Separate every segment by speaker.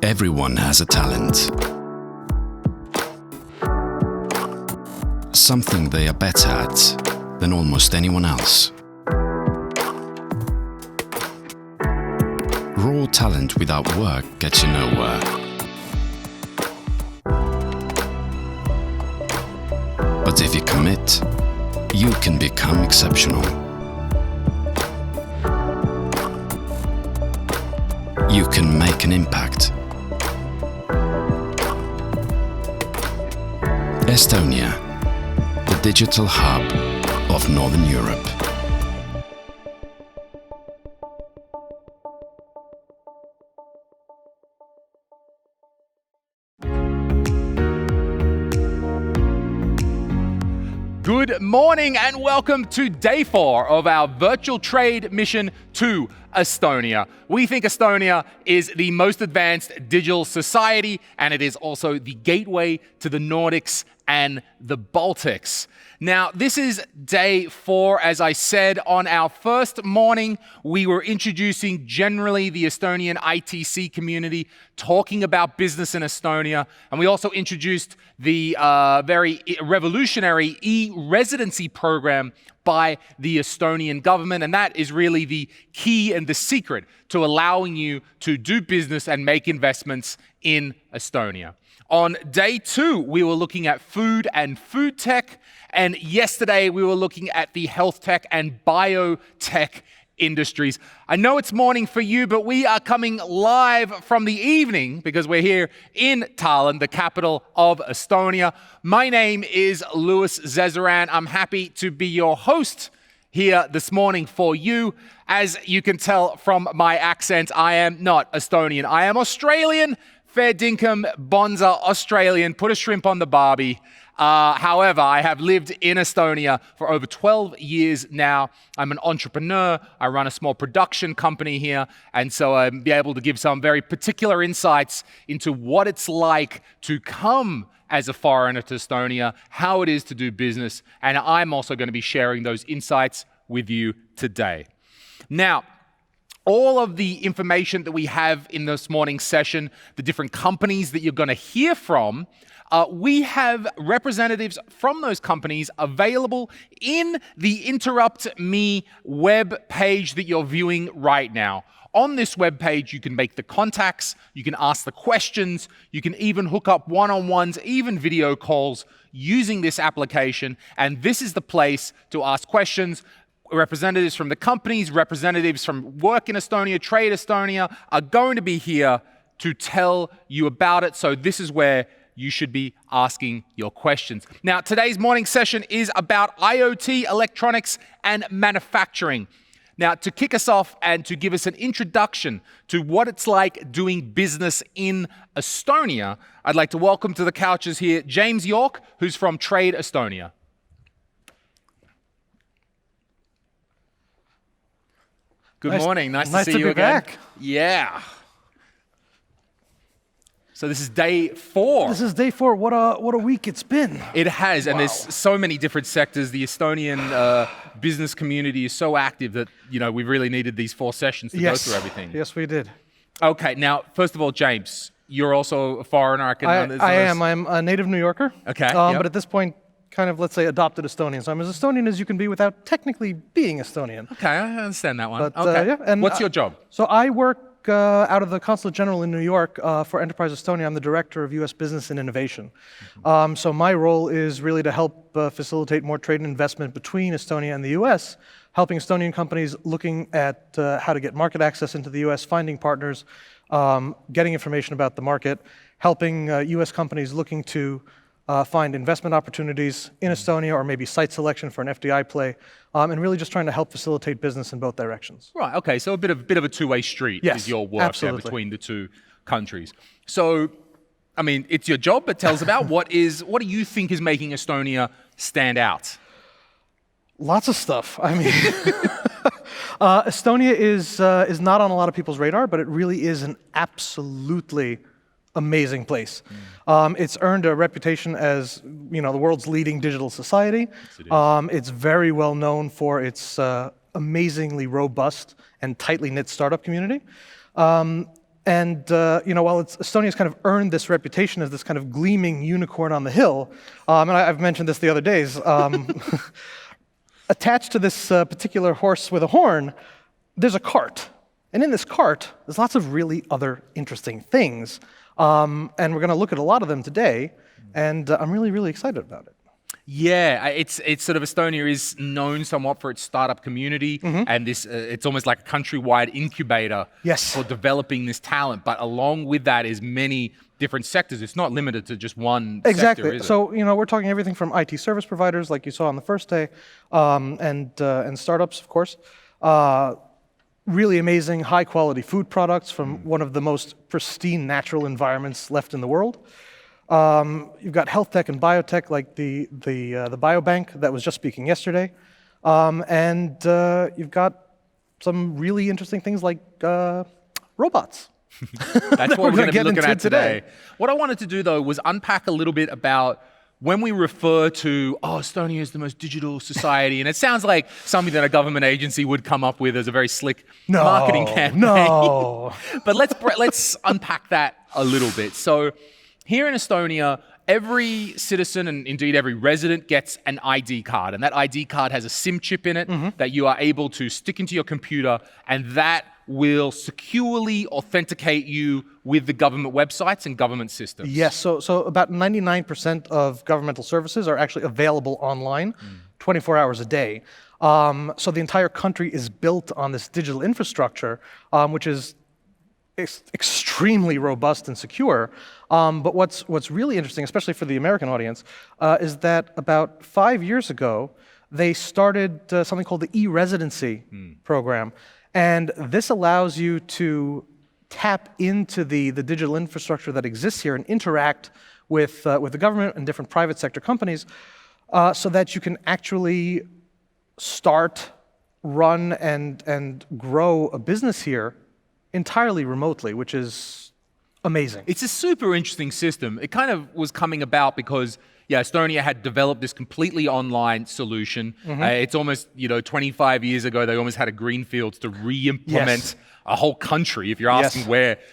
Speaker 1: Everyone has a talent. Something they are better at than almost anyone else. Raw talent without work gets you nowhere. But if you commit, you can become exceptional. You can make an impact. Estonia, the digital hub of Northern Europe.
Speaker 2: Good morning and welcome to day 4 of our virtual trade mission to Estonia. We think Estonia is the most advanced digital society, and it is also the gateway to the Nordics and the Baltics. Now, this is day 4. As I said, on our first morning, we were introducing generally the Estonian ITC community, talking about business in Estonia. And we also introduced the very revolutionary e-residency program by the Estonian government. And that is really the key and the secret to allowing you to do business and make investments in Estonia. On day 2, we were looking at food and food tech. And yesterday, we were looking at the health tech and biotech industries. I know it's morning for you, but we are coming live from the evening because we're here in Tallinn, the capital of Estonia. My name is Louis Zezeran. I'm happy to be your host here this morning for you. As you can tell from my accent, I am not Estonian. I am Australian. Fair dinkum, bonza, Australian, put a shrimp on the barbie. However, I have lived in Estonia for over 12 years now. I'm an entrepreneur. I run a small production company here. And so I'll be able to give some very particular insights into what it's like to come as a foreigner to Estonia, how it is to do business. And I'm also going to be sharing those insights with you today. Now, all of the information that we have in this morning's session, the different companies that you're going to hear from, we have representatives from those companies available in the Interrupt Me web page that you're viewing right now. On this web page, you can make the contacts, you can ask the questions, you can even hook up one-on-ones, even video calls using this application. And this is the place to ask questions. Representatives from the companies, representatives from Work in Estonia, Trade Estonia are going to be here to tell you about it. So this is where you should be asking your questions. Now, today's morning session is about IoT, electronics, and manufacturing. Now, to kick us off and to give us an introduction to what it's like doing business in Estonia, I'd like to welcome to the couches here James York, who's from Trade Estonia. Good morning. Nice to see you again.
Speaker 3: Back.
Speaker 2: Yeah. So this is day 4.
Speaker 3: This is day 4. What a week it's been.
Speaker 2: It has,
Speaker 3: Wow.
Speaker 2: and there's so many different sectors. The Estonian business community is so active that we really needed these 4 sessions to go through everything.
Speaker 3: Yes, we did.
Speaker 2: Okay. Now, first of all, James, you're also a foreigner.
Speaker 3: I am. I'm a native New Yorker.
Speaker 2: Okay. Yep.
Speaker 3: But at this point, kind of, let's say, adopted Estonian. So I'm as Estonian as you can be without technically being Estonian.
Speaker 2: Okay, I understand that one.
Speaker 3: But,
Speaker 2: okay.
Speaker 3: yeah, and
Speaker 2: what's your job?
Speaker 3: So I work out of the Consulate General in New York for Enterprise Estonia. I'm the Director of U.S. Business and Innovation. So my role is really to help facilitate more trade and investment between Estonia and the U.S., helping Estonian companies looking at how to get market access into the U.S., finding partners, getting information about the market, helping U.S. companies looking to find investment opportunities in Estonia or maybe site selection for an FDI play, and really just trying to help facilitate business in both directions.
Speaker 2: Right, okay, so a bit of a two-way street is your work there between the two countries. So, I mean, it's your job, but tell us about what do you think is making Estonia stand out?
Speaker 3: Lots of stuff. I mean, Estonia is not on a lot of people's radar, but it really is an absolutely amazing place. It's earned a reputation as the world's leading digital society. Yes, it's very well known for its amazingly robust and tightly knit startup community. While Estonia's kind of earned this reputation as this kind of gleaming unicorn on the hill, and I've mentioned this the other days, attached to this particular horse with a horn, there's a cart. And in this cart, there's lots of really other interesting things. And we're going to look at a lot of them today, and I'm really, really excited about it.
Speaker 2: Yeah, it's sort of Estonia is known somewhat for its startup community, and this it's almost like a countrywide incubator for developing this talent. But along with that is many different sectors. It's not limited to just one sector, is it?
Speaker 3: So we're talking everything from IT service providers, like you saw on the first day, and startups, of course. Really amazing, high-quality food products from one of the most pristine natural environments left in the world. You've got health tech and biotech, like the biobank that was just speaking yesterday, and you've got some really interesting things like robots.
Speaker 2: That's what we're going to be looking at today. What I wanted to do, though, was unpack a little bit about when we refer to, Estonia is the most digital society, and it sounds like something that a government agency would come up with as a very slick marketing campaign.
Speaker 3: No.
Speaker 2: But let's unpack that a little bit. So here in Estonia, every citizen and indeed every resident gets an ID card, and that ID card has a SIM chip in it that you are able to stick into your computer, and that will securely authenticate you with the government websites and government systems.
Speaker 3: Yes, so about 99% of governmental services are actually available online 24 hours a day. So the entire country is built on this digital infrastructure, which is extremely robust and secure. But what's really interesting, especially for the American audience, is that about 5 years ago, they started something called the e-residency program. And this allows you to tap into the digital infrastructure that exists here and interact with the government and different private sector companies so that you can actually start, run, and grow a business here entirely remotely, which is amazing.
Speaker 2: It's a super interesting system. It kind of was coming about because Estonia had developed this completely online solution. It's almost, 25 years ago, they almost had a greenfield to re-implement a whole country. If you're asking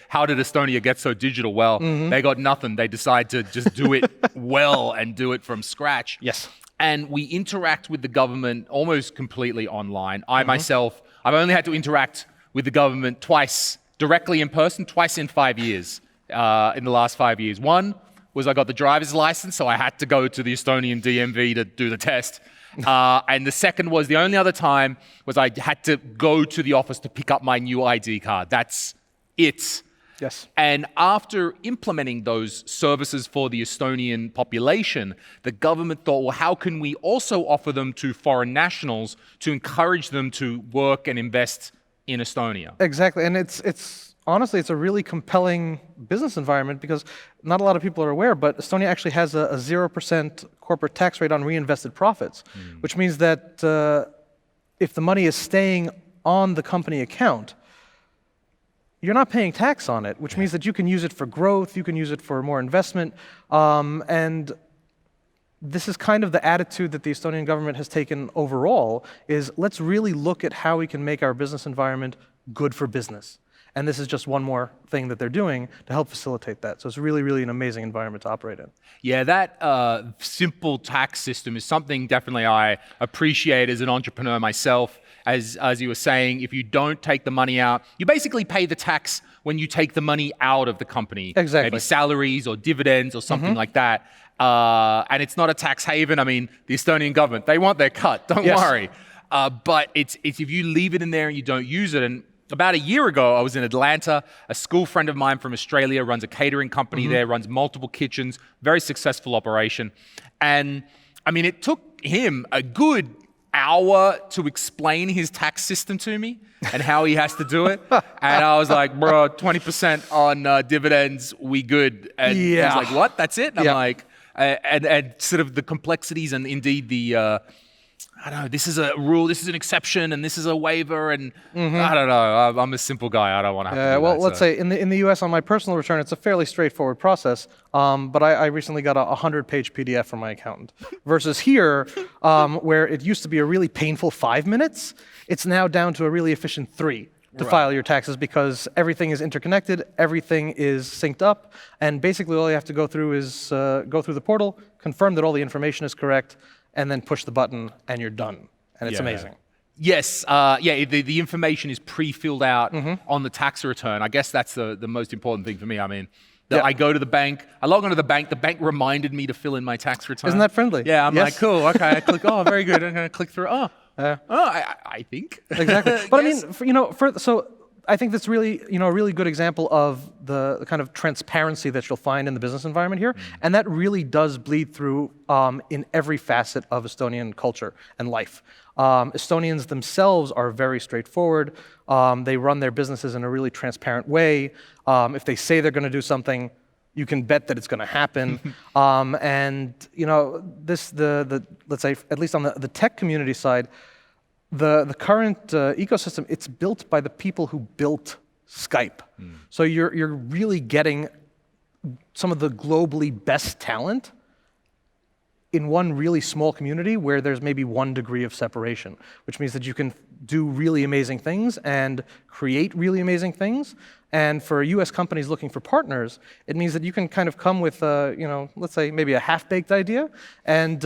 Speaker 2: how did Estonia get so digital? Well, they got nothing. They decided to just do it well and do it from scratch.
Speaker 3: Yes.
Speaker 2: And we interact with the government almost completely online. I myself, I've only had to interact with the government twice, directly in person, twice in 5 years, in the last 5 years. One was I got the driver's license, so I had to go to the Estonian DMV to do the test. And the second was, the only other time was I had to go to the office to pick up my new ID card. That's it.
Speaker 3: Yes.
Speaker 2: And after implementing those services for the Estonian population, the government thought, well, how can we also offer them to foreign nationals to encourage them to work and invest in Estonia?
Speaker 3: Exactly, and it's honestly, it's a really compelling business environment because not a lot of people are aware, but Estonia actually has a 0% corporate tax rate on reinvested profits, which means that if the money is staying on the company account, you're not paying tax on it, which means that you can use it for growth, you can use it for more investment, and this is kind of the attitude that the Estonian government has taken overall, is let's really look at how we can make our business environment good for business. And this is just one more thing that they're doing to help facilitate that. So it's really, really an amazing environment to operate in.
Speaker 2: Yeah, that simple tax system is something definitely I appreciate as an entrepreneur myself. As you were saying, if you don't take the money out, you basically pay the tax when you take the money out of the company.
Speaker 3: Exactly.
Speaker 2: Maybe salaries or dividends or something like that. And it's not a tax haven. I mean, the Estonian government, they want their cut, don't worry. But it's if you leave it in there and you don't use it. And about a year ago, I was in Atlanta. A school friend of mine from Australia runs a catering company there, runs multiple kitchens, very successful operation. And I mean, it took him a good hour to explain his tax system to me and how he has to do it. And I was like, bro, 20% on dividends, we good. And he's like, what? That's it? And I'm like, and sort of the complexities and indeed the, I don't know, this is a rule, this is an exception, and this is a waiver, and I don't know, I'm a simple guy, I don't want to have to do
Speaker 3: well,
Speaker 2: that.
Speaker 3: let's say in the US on my personal return, it's a fairly straightforward process, but I recently got a 100-page PDF from my accountant. Versus here, where it used to be a really painful 5 minutes, it's now down to a really efficient 3. to file your taxes because everything is interconnected, everything is synced up, and basically all you have to go through is go through the portal, confirm that all the information is correct, and then push the button, and you're done. And it's amazing.
Speaker 2: Yes, the information is pre-filled out on the tax return. I guess that's the most important thing for me. I mean, I go to the bank, I log onto the bank reminded me to fill in my tax return.
Speaker 3: Isn't that friendly?
Speaker 2: Yeah, I'm like, cool, okay, I click, very good, I'm gonna click through, I think.
Speaker 3: Exactly. But I mean, so I think that's really, a really good example of the kind of transparency that you'll find in the business environment here. And that really does bleed through in every facet of Estonian culture and life. Estonians themselves are very straightforward. They run their businesses in a really transparent way. If they say they're going to do something, you can bet that it's going to happen. And let's say, at least on the tech community side, the current ecosystem, it's built by the people who built Skype. So you're really getting some of the globally best talent in one really small community where there's maybe 1 degree of separation, which means that you can do really amazing things and create really amazing things. And for US companies looking for partners, it means that you can kind of come with, let's say maybe a half-baked idea and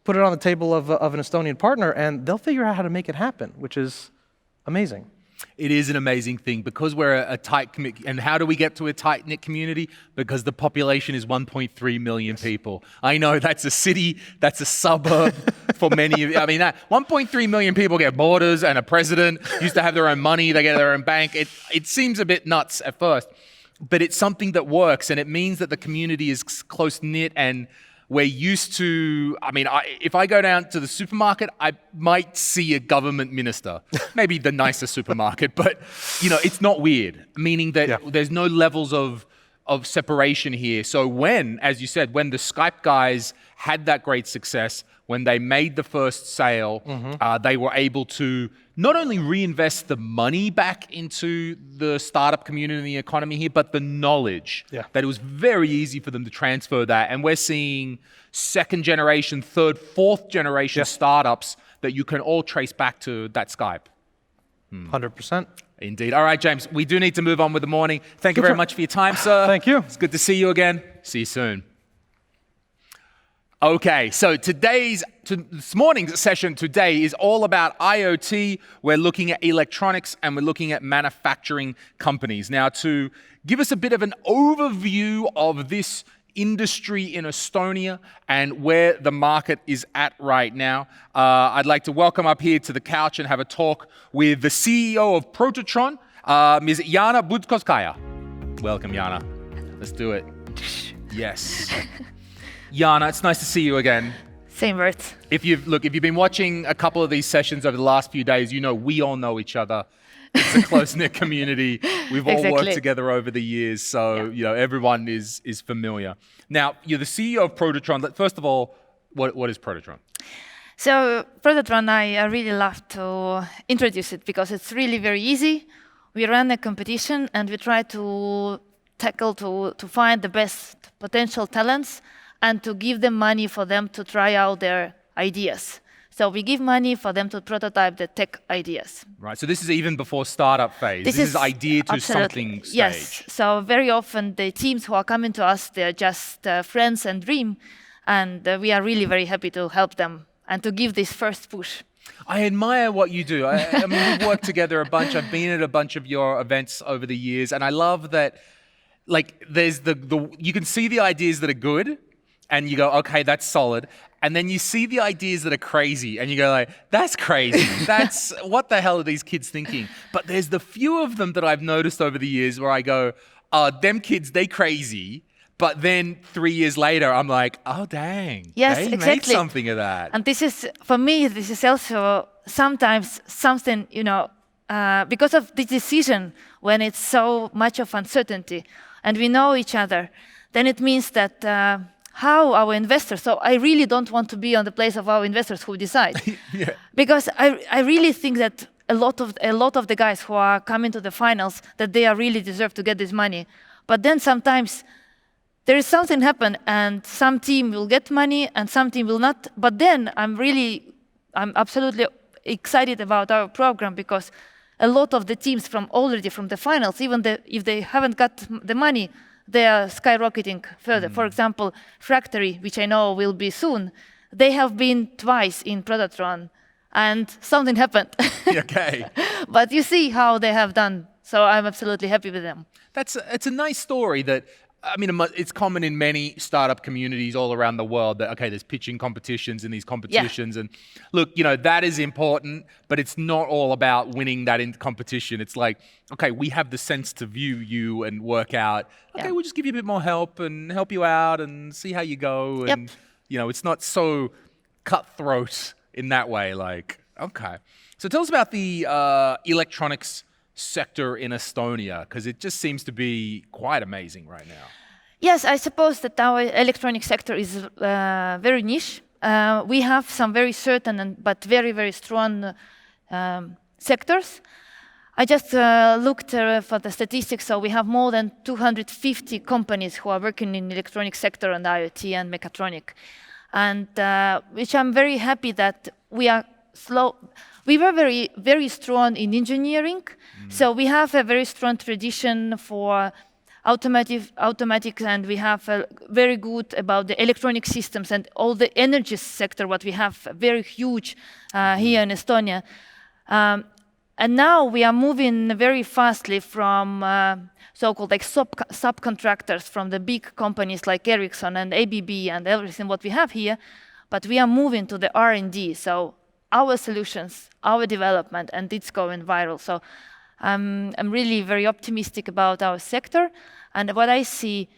Speaker 3: put it on the table of an Estonian partner, and they'll figure out how to make it happen, which is amazing.
Speaker 2: It is an amazing thing because we're a tight community. And how do we get to a tight-knit community? Because the population is 1.3 million people. I know that's a city, that's a suburb for many of you. I mean, 1.3 million people get borders and a president, used to have their own money, they get their own bank. It seems a bit nuts at first, but it's something that works, and it means that the community is close-knit, and we're used to, if I go down to the supermarket, I might see a government minister, maybe the nicer supermarket, but it's not weird, meaning that there's no levels of separation here. So as you said, when the Skype guys had that great success, when they made the first sale, they were able to not only reinvest the money back into the startup community and the economy here, but the knowledge that it was very easy for them to transfer that. And we're seeing 2nd generation, 3rd, 4th generation startups that you can all trace back to that Skype.
Speaker 3: 100%.
Speaker 2: Indeed. All right, James, we do need to move on with the morning. Thank you very much for your time, sir.
Speaker 3: Thank you.
Speaker 2: It's good to see you again. See you soon. Okay, so this morning's session today is all about IoT. We're looking at electronics and we're looking at manufacturing companies. Now, to give us a bit of an overview of this industry in Estonia and where the market is at right now, I'd like to welcome up here to the couch and have a talk with the CEO of Prototron, Ms. Jana Budkovskaja. Welcome, Jana. Let's do it. Yes. Jana, it's nice to see you again.
Speaker 4: Same words.
Speaker 2: If you've been watching a couple of these sessions over the last few days, we all know each other. It's a close-knit community. We've all worked together over the years, so everyone is familiar. Now, you're the CEO of Prototron. First of all, what is Prototron?
Speaker 4: So Prototron, I really love to introduce it because it's really very easy. We run a competition and we try to tackle to find the best potential talents and to give them money for them to try out their ideas. So we give money for them to prototype the tech ideas.
Speaker 2: Right, so this is even before startup phase. This is idea to something stage.
Speaker 4: Yes, so very often the teams who are coming to us, they're just friends and dream, and we are really very happy to help them and to give this first push.
Speaker 2: I admire what you do. I mean, we've worked together a bunch. I've been at a bunch of your events over the years, and I love that, there's you can see the ideas that are good, and you go, okay, that's solid. And then you see the ideas that are crazy, and you go that's crazy. That's, what the hell are these kids thinking? But there's the few of them that I've noticed over the years where I go, them kids, they crazy. But then 3 years later, I'm like, oh, dang.
Speaker 4: Yes,
Speaker 2: they
Speaker 4: exactly.
Speaker 2: made something of that.
Speaker 4: And this is, for me, this is also sometimes something, because of the decision, when it's so much of uncertainty, and we know each other, then it means that how our investors, so I really don't want to be on the place of our investors who decide. Because I really think that a lot of the guys who are coming to the finals, that they are really deserve to get this money. But then sometimes there is something happen and some team will get money and some team will not. But then I'm absolutely excited about our program because a lot of the teams already from the finals, even if they haven't got the money, they are skyrocketing further. For example, Fractory, which I know will be soon, they have been twice in Prototron, and something happened.
Speaker 2: Okay.
Speaker 4: But you see how they have done, so I'm absolutely happy with them.
Speaker 2: It's a nice story that, I mean, it's common in many startup communities all around the world that, okay, there's pitching competitions and these competitions. And look, you know, that is important, but it's not all about winning that in competition. It's like, okay, we have the sense to view you and work out, okay, we'll just give you a bit more help and help you out and see how you go. And, you know, it's not so cutthroat in that way. Like, okay. So tell us about the electronics sector in Estonia, because it just seems to be quite amazing right now.
Speaker 4: Yes, I suppose that our electronic sector is very niche. We have some very certain but very, very strong sectors. I just looked for the statistics, so we have more than 250 companies who are working in the electronic sector and IoT and mechatronic. And which I'm very happy that we are slow. We were very, very strong in engineering, so we have a very strong tradition for automatics, and we have very good about the electronic systems and all the energy sector, what we have very huge here in Estonia. And now we are moving very fastly from so-called like subcontractors from the big companies like Ericsson and ABB and everything what we have here, but we are moving to the R&D. So our solutions, our development, and it's going viral. So I'm really very optimistic about our sector. And what I see,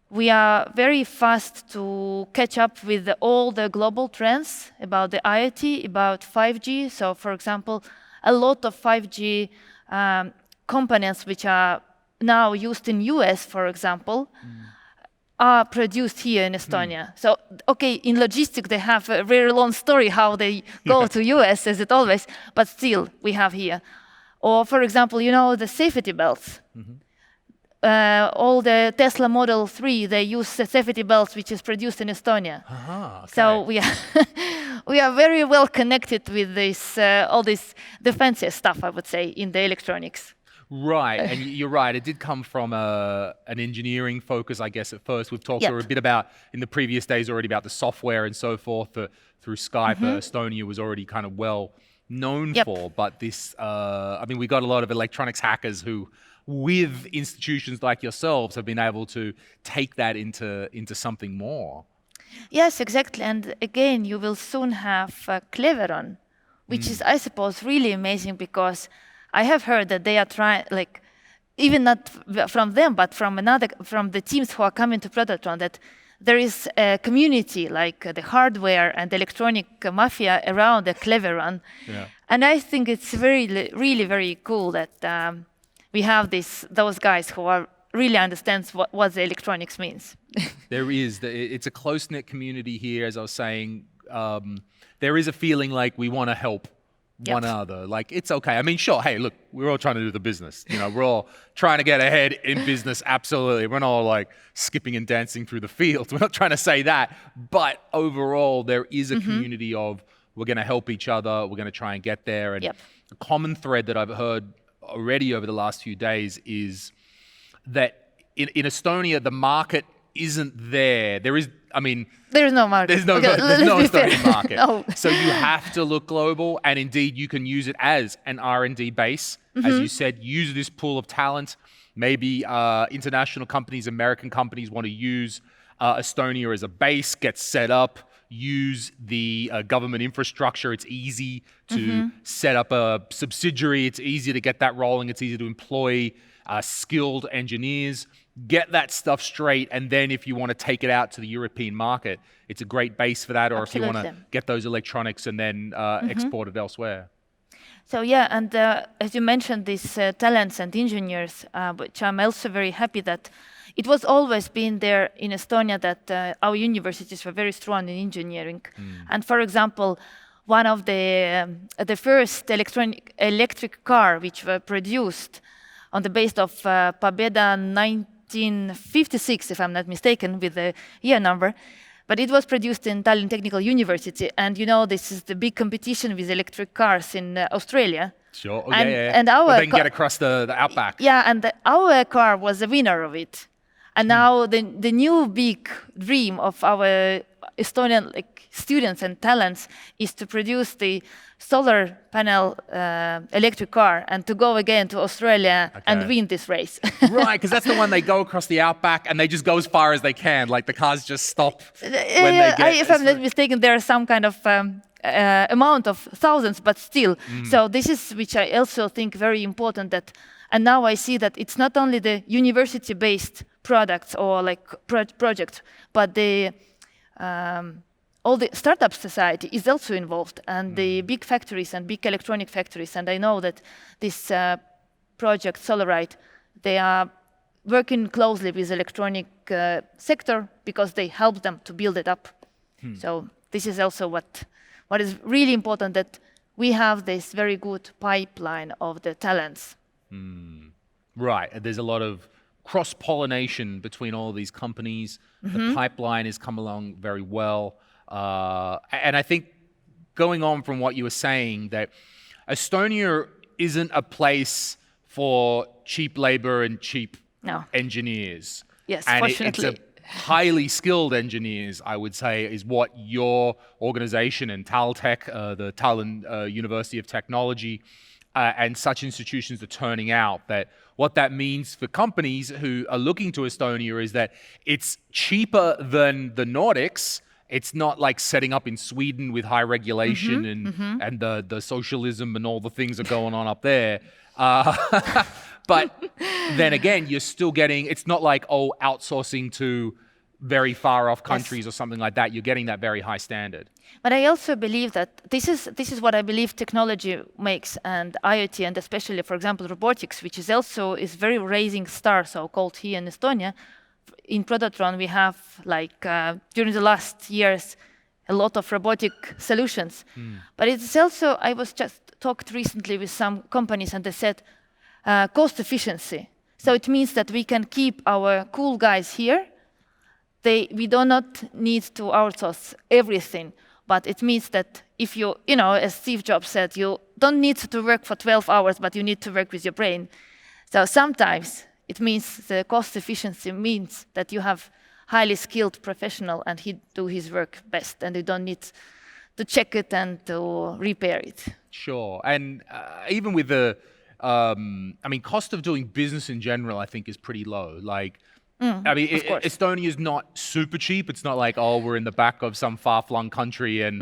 Speaker 4: we are very fast to catch up with all the global trends about the IoT, about 5G. So for example, a lot of 5G components which are now used in US, for example, are produced here in Estonia. So, okay, in logistics, they have a very long story how they go to US, as it always, but still, we have here. Or, for example, you know, the safety belts. All the Tesla Model 3, they use the safety belts, which is produced in Estonia.
Speaker 2: Okay.
Speaker 4: So we are, we are very well connected with this, all this defensive stuff, I would say, in the electronics.
Speaker 2: Right, and you're right. It did come from an engineering focus, I guess, at first. We've talked a bit about, in the previous days already, about the software and so forth through Skype. Estonia was already kind of well known for, but this, I mean, we got a lot of electronics hackers who, with institutions like yourselves, have been able to take that into something more.
Speaker 4: Yes, exactly. And again, you will soon have Cleveron, which is, I suppose, really amazing, because I have heard that they are trying, like, even not from them, but from the teams who are coming to Prototron, that there is a community, like the hardware and electronic mafia around the Cleveron. And I think it's really very cool that we have those guys who are really understands what the electronics means.
Speaker 2: There is. It's a close-knit community here, as I was saying. There is a feeling like we want to help one another. Like, it's okay. I mean, sure, hey, look, we're all trying to do the business. You know, we're all trying to get ahead in business, absolutely. We're not all like skipping and dancing through the fields. We're not trying to say that. But overall, there is a community of, we're going to help each other, we're going to try and get there. And a common thread that I've heard already over the last few days is that in Estonia, the market isn't there. There is, I mean,
Speaker 4: there's no market.
Speaker 2: There's no Estonian market.
Speaker 4: No.
Speaker 2: So you have to look global, and indeed you can use it as an R&D base. As you said, use this pool of talent. Maybe international companies, American companies want to use Estonia as a base, get set up, use the government infrastructure. It's easy to set up a subsidiary. It's easy to get that rolling. It's easy to employ skilled engineers, get that stuff straight, and then if you want to take it out to the European market, it's a great base for that, or if you want to get those electronics and then export it elsewhere.
Speaker 4: So yeah, and as you mentioned, these talents and engineers, which I'm also very happy that it was always been there in Estonia that our universities were very strong in engineering. And for example, one of the first electric car which were produced on the base of Pobeda 1956, if I'm not mistaken, with the year number. But it was produced in Tallinn Technical University. And you know, this is the big competition with electric cars in Australia.
Speaker 2: Sure. Oh,
Speaker 4: And-
Speaker 2: yeah.
Speaker 4: and our
Speaker 2: But they can
Speaker 4: co-
Speaker 2: get across the outback.
Speaker 4: Yeah, and our car was the winner of it. And now the new big dream of our Estonian students and talents is to produce the solar panel electric car and to go again to Australia and
Speaker 2: Okay.
Speaker 4: win this race.
Speaker 2: Right, because that's the one they go across the outback and they just go as far as they can. Like the cars just stop when they get.
Speaker 4: If I'm not mistaken, there are some kind of amount of thousands, but still. So this is which I also think very important that, and now I see that it's not only the university-based products or like projects, but the all the startup society is also involved, and the big factories and big electronic factories. And I know that this project Solarite, they are working closely with electronic sector because they help them to build it up. So this is also what is really important, that we have this very good pipeline of the talents.
Speaker 2: Right, and there's a lot of cross-pollination between all of these companies. The pipeline has come along very well. And I think going on from what you were saying, that Estonia isn't a place for cheap labor and cheap
Speaker 4: No.
Speaker 2: engineers.
Speaker 4: Yes,
Speaker 2: and
Speaker 4: fortunately.
Speaker 2: it's a highly skilled engineers, I would say, is what your organization and Taltech, the Tallinn University of Technology, and such institutions are turning out. That what that means for companies who are looking to Estonia is that it's cheaper than the Nordics. It's not like setting up in Sweden with high regulation and the socialism and all the things that are going on up there. But then again, you're still getting, it's not like, outsourcing to very far off countries or something like that. You're getting that very high standard.
Speaker 4: But I also believe that this is what I believe technology makes, and IoT, and especially, for example, robotics, which is also very rising star, so-called here in Estonia. In Prototron, we have during the last years a lot of robotic solutions. But it's also, I was just talked recently with some companies, and they said cost efficiency. So it means that we can keep our cool guys here. We do not need to outsource everything, but it means that if you, as Steve Jobs said, you don't need to work for 12 hours, but you need to work with your brain. So sometimes it means the cost efficiency means that you have highly skilled professional and he do his work best, and you don't need to check it and to repair it.
Speaker 2: Sure. And even with the, cost of doing business in general, I think is pretty low. Estonia is not super cheap. It's not like, we're in the back of some far-flung country and,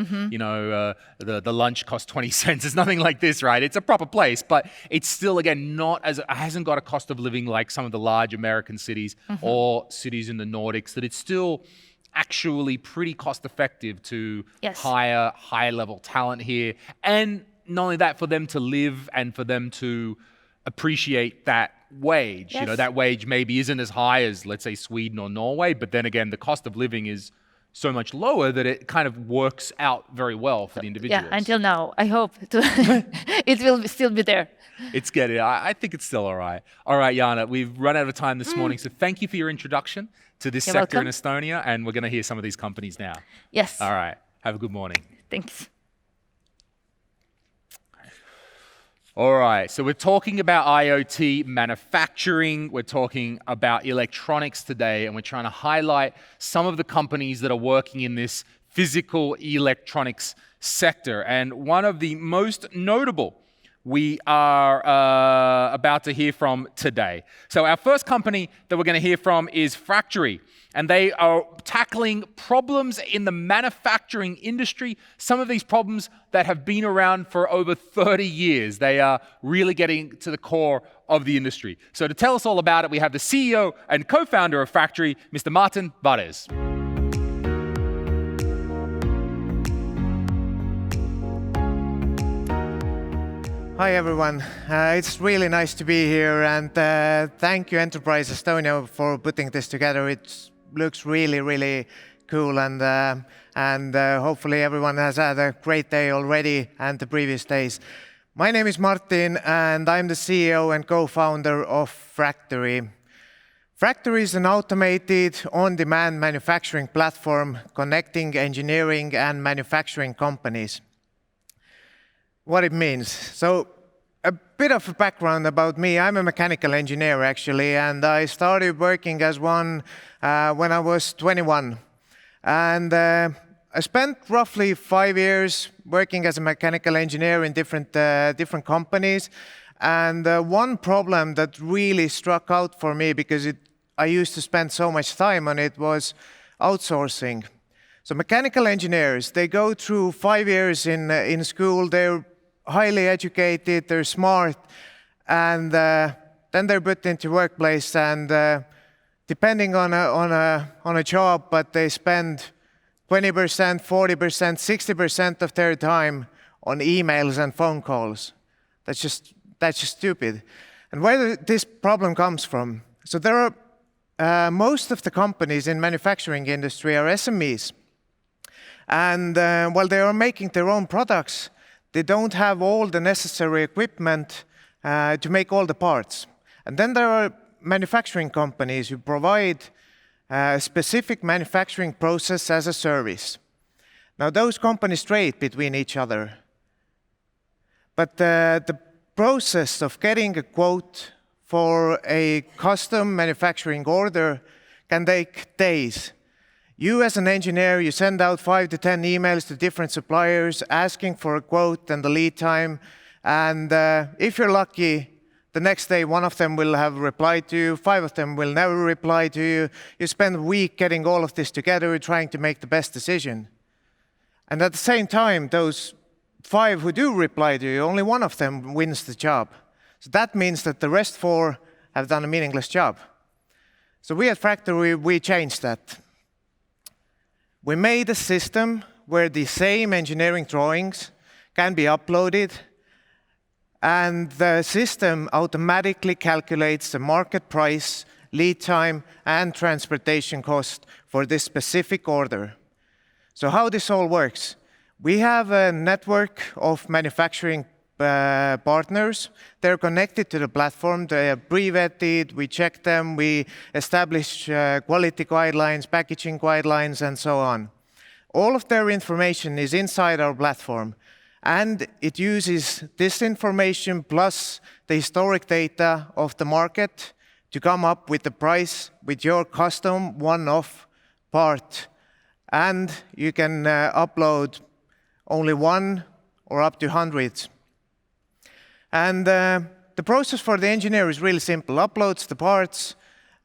Speaker 2: the lunch costs 20 cents. It's nothing like this, right? It's a proper place, but it's still, again, hasn't got a cost of living like some of the large American cities or cities in the Nordics, that it's still actually pretty cost-effective to hire high-level talent here. And not only that, for them to live and for them to appreciate that wage.
Speaker 4: Yes.
Speaker 2: That wage maybe isn't as high as, let's say, Sweden or Norway, but then again, the cost of living is so much lower that it kind of works out very well for the individuals.
Speaker 4: Yeah, until now. I hope it will still be there.
Speaker 2: It's getting, I think it's still all right. All right, Jana, we've run out of time this morning, so thank you for your introduction to this
Speaker 4: You're
Speaker 2: sector
Speaker 4: welcome.
Speaker 2: in Estonia, and we're going to hear some of these companies now.
Speaker 4: Yes.
Speaker 2: All right, have a good morning.
Speaker 4: Thanks.
Speaker 2: All right, so we're talking about IoT manufacturing, we're talking about electronics today, and we're trying to highlight some of the companies that are working in this physical electronics sector. And one of the most notable we are about to hear from today. So our first company that we're going to hear from is Fractory, and they are tackling problems in the manufacturing industry, some of these problems that have been around for over 30 years. They are really getting to the core of the industry. So to tell us all about it, we have the CEO and co-founder of Fractory, Mr. Martin Vares.
Speaker 5: Hi everyone, it's really nice to be here, and thank you Enterprise Estonia for putting this together. It looks really, really cool, and hopefully everyone has had a great day already and the previous days. My name is Martin, and I'm the CEO and co-founder of Fractory. Fractory is an automated, on-demand manufacturing platform connecting engineering and manufacturing companies. What it means. So a bit of a background about me. I'm a mechanical engineer actually, and I started working as one when I was 21. And I spent roughly 5 years working as a mechanical engineer in different companies. And one problem that really struck out for me, because I used to spend so much time on it, was outsourcing. So mechanical engineers, they go through 5 years in school, they're highly educated, they're smart, and then they're put into workplace, and depending on a job, but they spend 20%, 40%, 60% of their time on emails and phone calls. That's just stupid. And where this problem comes from? So there are most of the companies in manufacturing industry are SMEs, and while they are making their own products, they don't have all the necessary equipment to make all the parts. And then there are manufacturing companies who provide a specific manufacturing process as a service. Now those companies trade between each other. But the process of getting a quote for a custom manufacturing order can take days. You as an engineer, you send out 5 to 10 emails to different suppliers asking for a quote and the lead time. And if you're lucky, the next day one of them will have replied to you, 5 of them will never reply to you. You spend a week getting all of this together, trying to make the best decision. And at the same time, those 5 who do reply to you, only one of them wins the job. So that means that the rest 4 have done a meaningless job. So we at Fractory, we changed that. We made a system where the same engineering drawings can be uploaded, and the system automatically calculates the market price, lead time, and transportation cost for this specific order. So how this all works? We have a network of manufacturing partners. They're connected to the platform. They are pre-vetted. We check them. We establish quality guidelines, packaging guidelines, and so on. All of their information is inside our platform, and it uses this information plus the historic data of the market to come up with the price with your custom one-off part. And you can upload only 1 or up to hundreds. And the process for the engineer is really simple. Uploads the parts.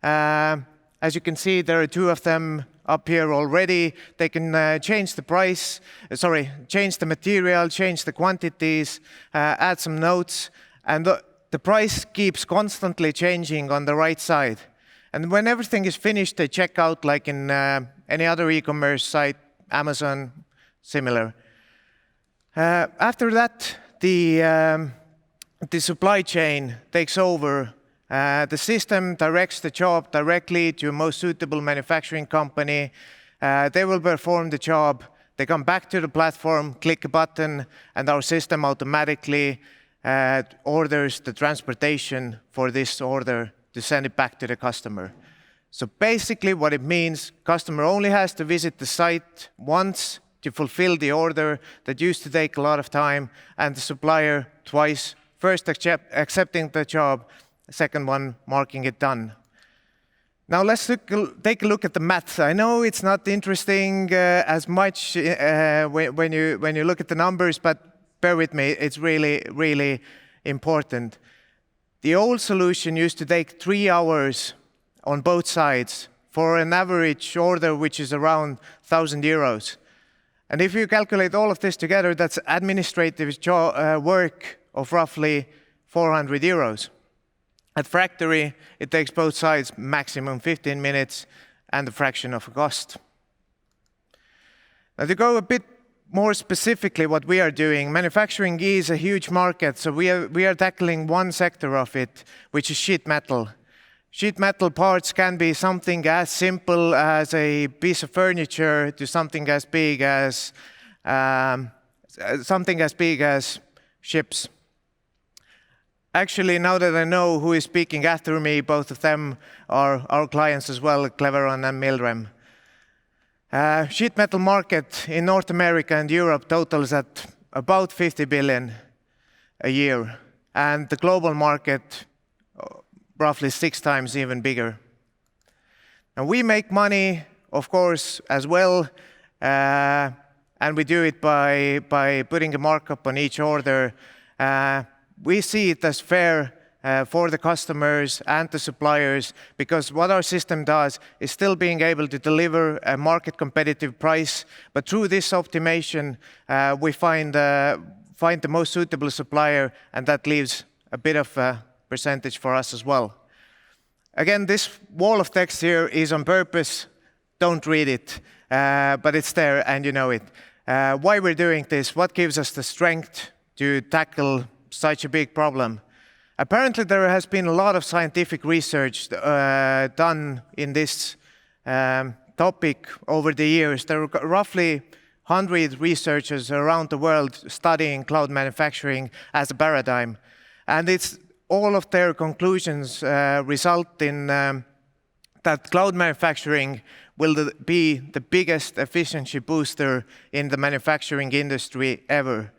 Speaker 5: As you can see, there are 2 of them up here already. They can change the price, change the material, change the quantities, add some notes, and the price keeps constantly changing on the right side. And when everything is finished, they check out like in any other e-commerce site, Amazon, similar. After that, the supply chain takes over. The system directs the job directly to a most suitable manufacturing company. They will perform the job. They come back to the platform, click a button, and our system automatically orders the transportation for this order to send it back to the customer. So basically what it means, customer only has to visit the site once to fulfill the order that used to take a lot of time, and the supplier twice, first accepting the job, second one marking it done. Now let's take a look at the math. I know it's not interesting as much when you look at the numbers, but bear with me, it's really, really important. The old solution used to take 3 hours on both sides for an average order which is around 1,000 euros. And if you calculate all of this together, that's administrative work of roughly 400 euros. At Fractory, it takes both sides maximum 15 minutes and a fraction of a cost. Now to go a bit more specifically what we are doing, manufacturing is a huge market, so we are tackling one sector of it, which is sheet metal. Sheet metal parts can be something as simple as a piece of furniture to something as big as ships. Actually, now that I know who is speaking after me, both of them are our clients as well, Cleveron and Milrem. Sheet metal market in North America and Europe totals at about 50 billion a year. and the global market roughly 6 times even bigger. Now we make money, of course, as well, and we do it by putting a markup on each order. We see it as fair for the customers and the suppliers, because what our system does is still being able to deliver a market competitive price, but through this optimization we find the most suitable supplier, and that leaves a bit of a percentage for us as well. Again, this wall of text here is on purpose. Don't read it, but it's there and you know it. Why we're doing this, what gives us the strength to tackle such a big problem? Apparently there has been a lot of scientific research done in this topic over the years. There are roughly 100 researchers around the world studying cloud manufacturing as a paradigm. And it's all of their conclusions result in that cloud manufacturing will be the biggest efficiency booster in the manufacturing industry ever.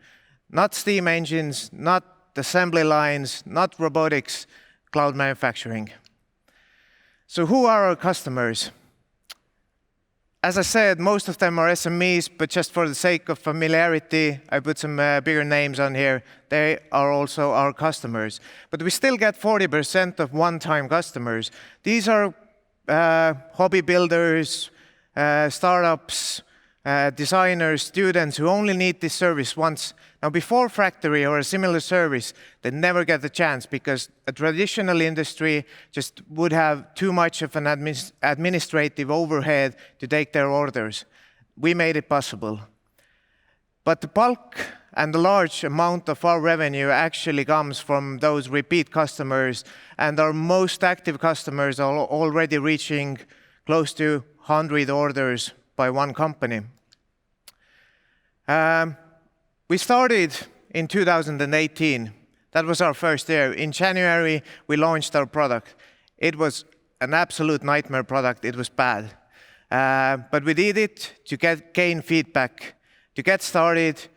Speaker 5: Not steam engines, not assembly lines, not robotics, cloud manufacturing. So who are our customers? As I said, most of them are SMEs, but just for the sake of familiarity, I put some bigger names on here. They are also our customers. But we still get 40% of one-time customers. These are hobby builders, startups, designers, students who only need this service once. Now, before Fractory or a similar service, they never get the chance because a traditional industry just would have too much of an administrative overhead to take their orders. We made it possible. But the bulk and the large amount of our revenue actually comes from those repeat customers, and our most active customers are already reaching close to 100 orders by one company. We started in 2018. That was our first year. In January, we launched our product. It was an absolute nightmare product. It was bad. But we did it to gain feedback, to get started,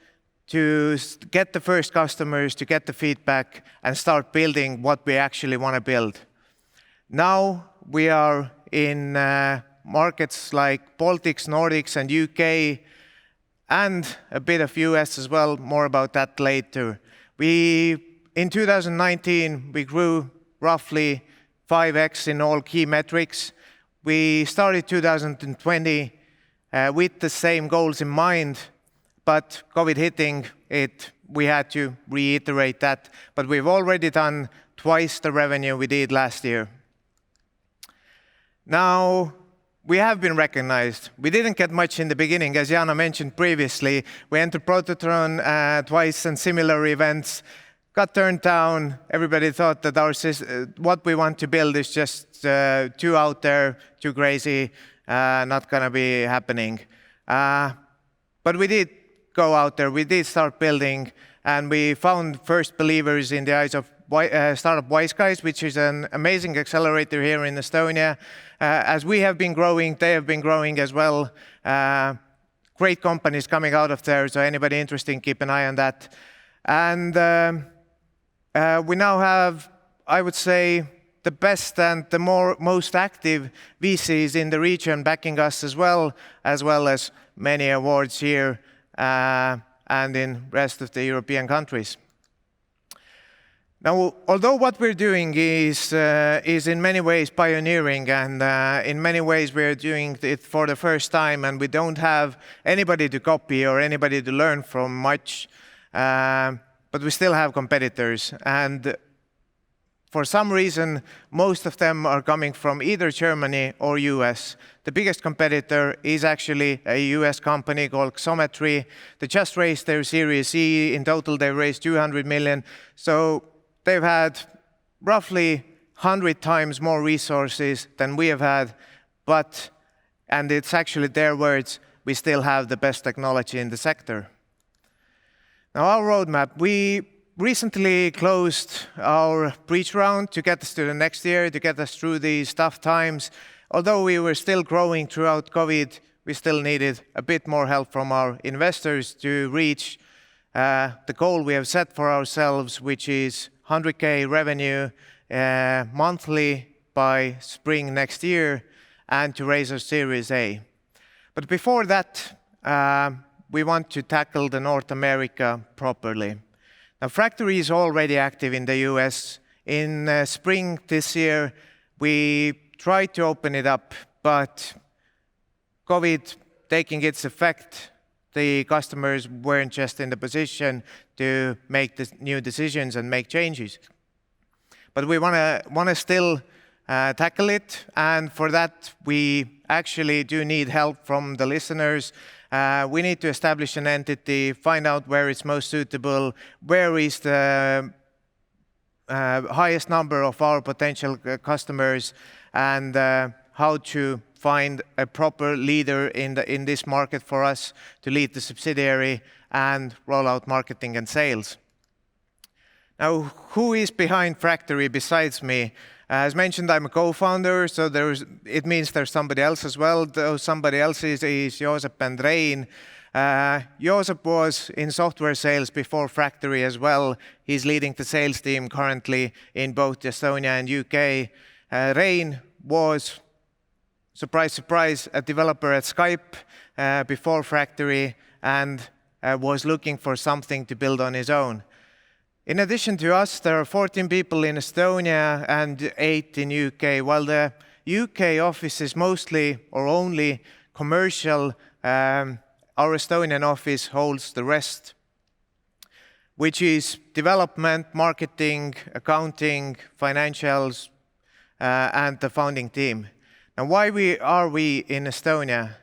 Speaker 5: to get the first customers, to get the feedback, and start building what we actually want to build. Now we are in markets like Baltics, Nordics, and UK, and a bit of US as well. More about that later. In 2019, we grew roughly 5x in all key metrics. We started 2020 with the same goals in mind, but COVID hitting it, we had to reiterate that. But we've already done twice the revenue we did last year. Now, we have been recognized. We didn't get much in the beginning, as Jana mentioned previously. We entered Prototron twice and similar events, got turned down. Everybody thought that what we want to build is just too out there, too crazy, not gonna be happening. But we did go out there, we did start building, and we found first believers in the eyes of startup Wise Guys, which is an amazing accelerator here in Estonia. As we have been growing, they have been growing as well. Great companies coming out of there, so anybody interested, keep an eye on that. And we now have, I would say, the best and the most active VCs in the region backing us as well as many awards here and in rest of the European countries. Now, although what we're doing is in many ways pioneering, and in many ways we're doing it for the first time, and we don't have anybody to copy or anybody to learn from much, but we still have competitors. And for some reason, most of them are coming from either Germany or US. The biggest competitor is actually a US company called Xometry. They just raised their Series E. In total, they raised 200 million. So they've had roughly 100 times more resources than we have had, but, and it's actually their words, we still have the best technology in the sector. Now our roadmap, we recently closed our breach round to get us to the next year, to get us through these tough times. Although we were still growing throughout COVID, we still needed a bit more help from our investors to reach the goal we have set for ourselves, which is 100K revenue monthly by spring next year and to raise our Series A. But before that, we want to tackle the North America properly. Now, Fractory is already active in the US. In spring this year, we tried to open it up, but COVID taking its effect, the customers weren't just in the position to make the new decisions and make changes. But we want to still tackle it, and for that we actually do need help from the listeners. We need to establish an entity, find out where it's most suitable, where is the highest number of our potential customers, and how to find a proper leader in this market for us to lead the subsidiary and roll out marketing and sales. Now, who is behind Fractory besides me? As mentioned, I'm a co-founder, so it means there's somebody else as well. Though somebody else is Josep and Rein. Josep was in software sales before Fractory as well. He's leading the sales team currently in both Estonia and UK. Rein was, surprise, surprise, a developer at Skype before Fractory and was looking for something to build on his own. In addition to us, there are 14 people in Estonia and 8 in UK. While the UK office is mostly or only commercial, our Estonian office holds the rest, which is development, marketing, accounting, financials, and the founding team. Now, why are we in Estonia?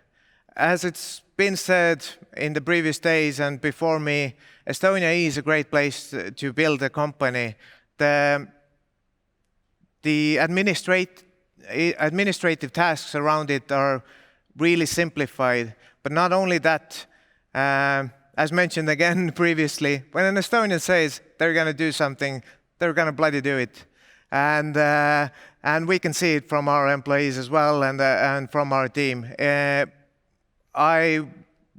Speaker 5: As it's been said in the previous days and before me, Estonia is a great place to build a company. The administrative tasks around it are really simplified. But not only that, as mentioned again previously, when an Estonian says they're going to do something, they're going to bloody do it. And we can see it from our employees as well and from our team. I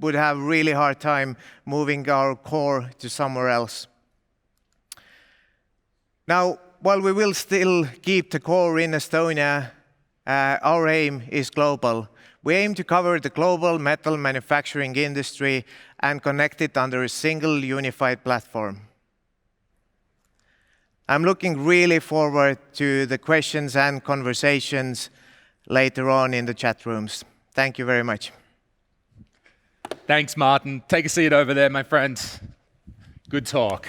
Speaker 5: would have a really hard time moving our core to somewhere else. Now, while we will still keep the core in Estonia, our aim is global. We aim to cover the global metal manufacturing industry and connect it under a single unified platform. I'm looking really forward to the questions and conversations later on in the chat rooms. Thank you very much.
Speaker 2: Thanks, Martin. Take a seat over there, my friend. Good talk.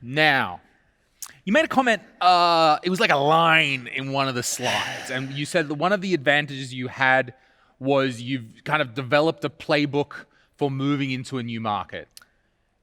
Speaker 2: Now, you made a comment, it was like a line in one of the slides, and you said that one of the advantages you had was you've kind of developed a playbook for moving into a new market.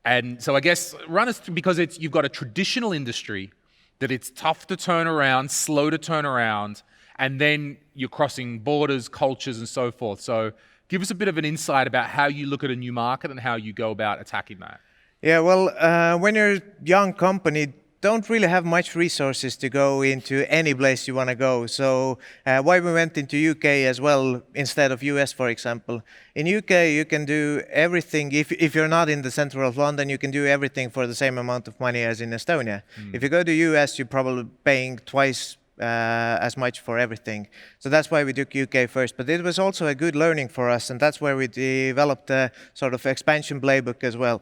Speaker 2: And so I guess run us through, because you've got a traditional industry that it's tough to turn around, slow to turn around, and then you're crossing borders, cultures, and so forth. So give us a bit of an insight about how you look at a new market and how you go about attacking that.
Speaker 5: Yeah, well, when you're a young company, don't really have much resources to go into any place you want to go. So why we went into UK as well instead of US, for example. In UK, you can do everything. If you're not in the center of London, you can do everything for the same amount of money as in Estonia. If you go to US, you're probably paying twice as much for everything. So that's why we took UK first. But it was also a good learning for us, and that's where we developed a sort of expansion playbook as well.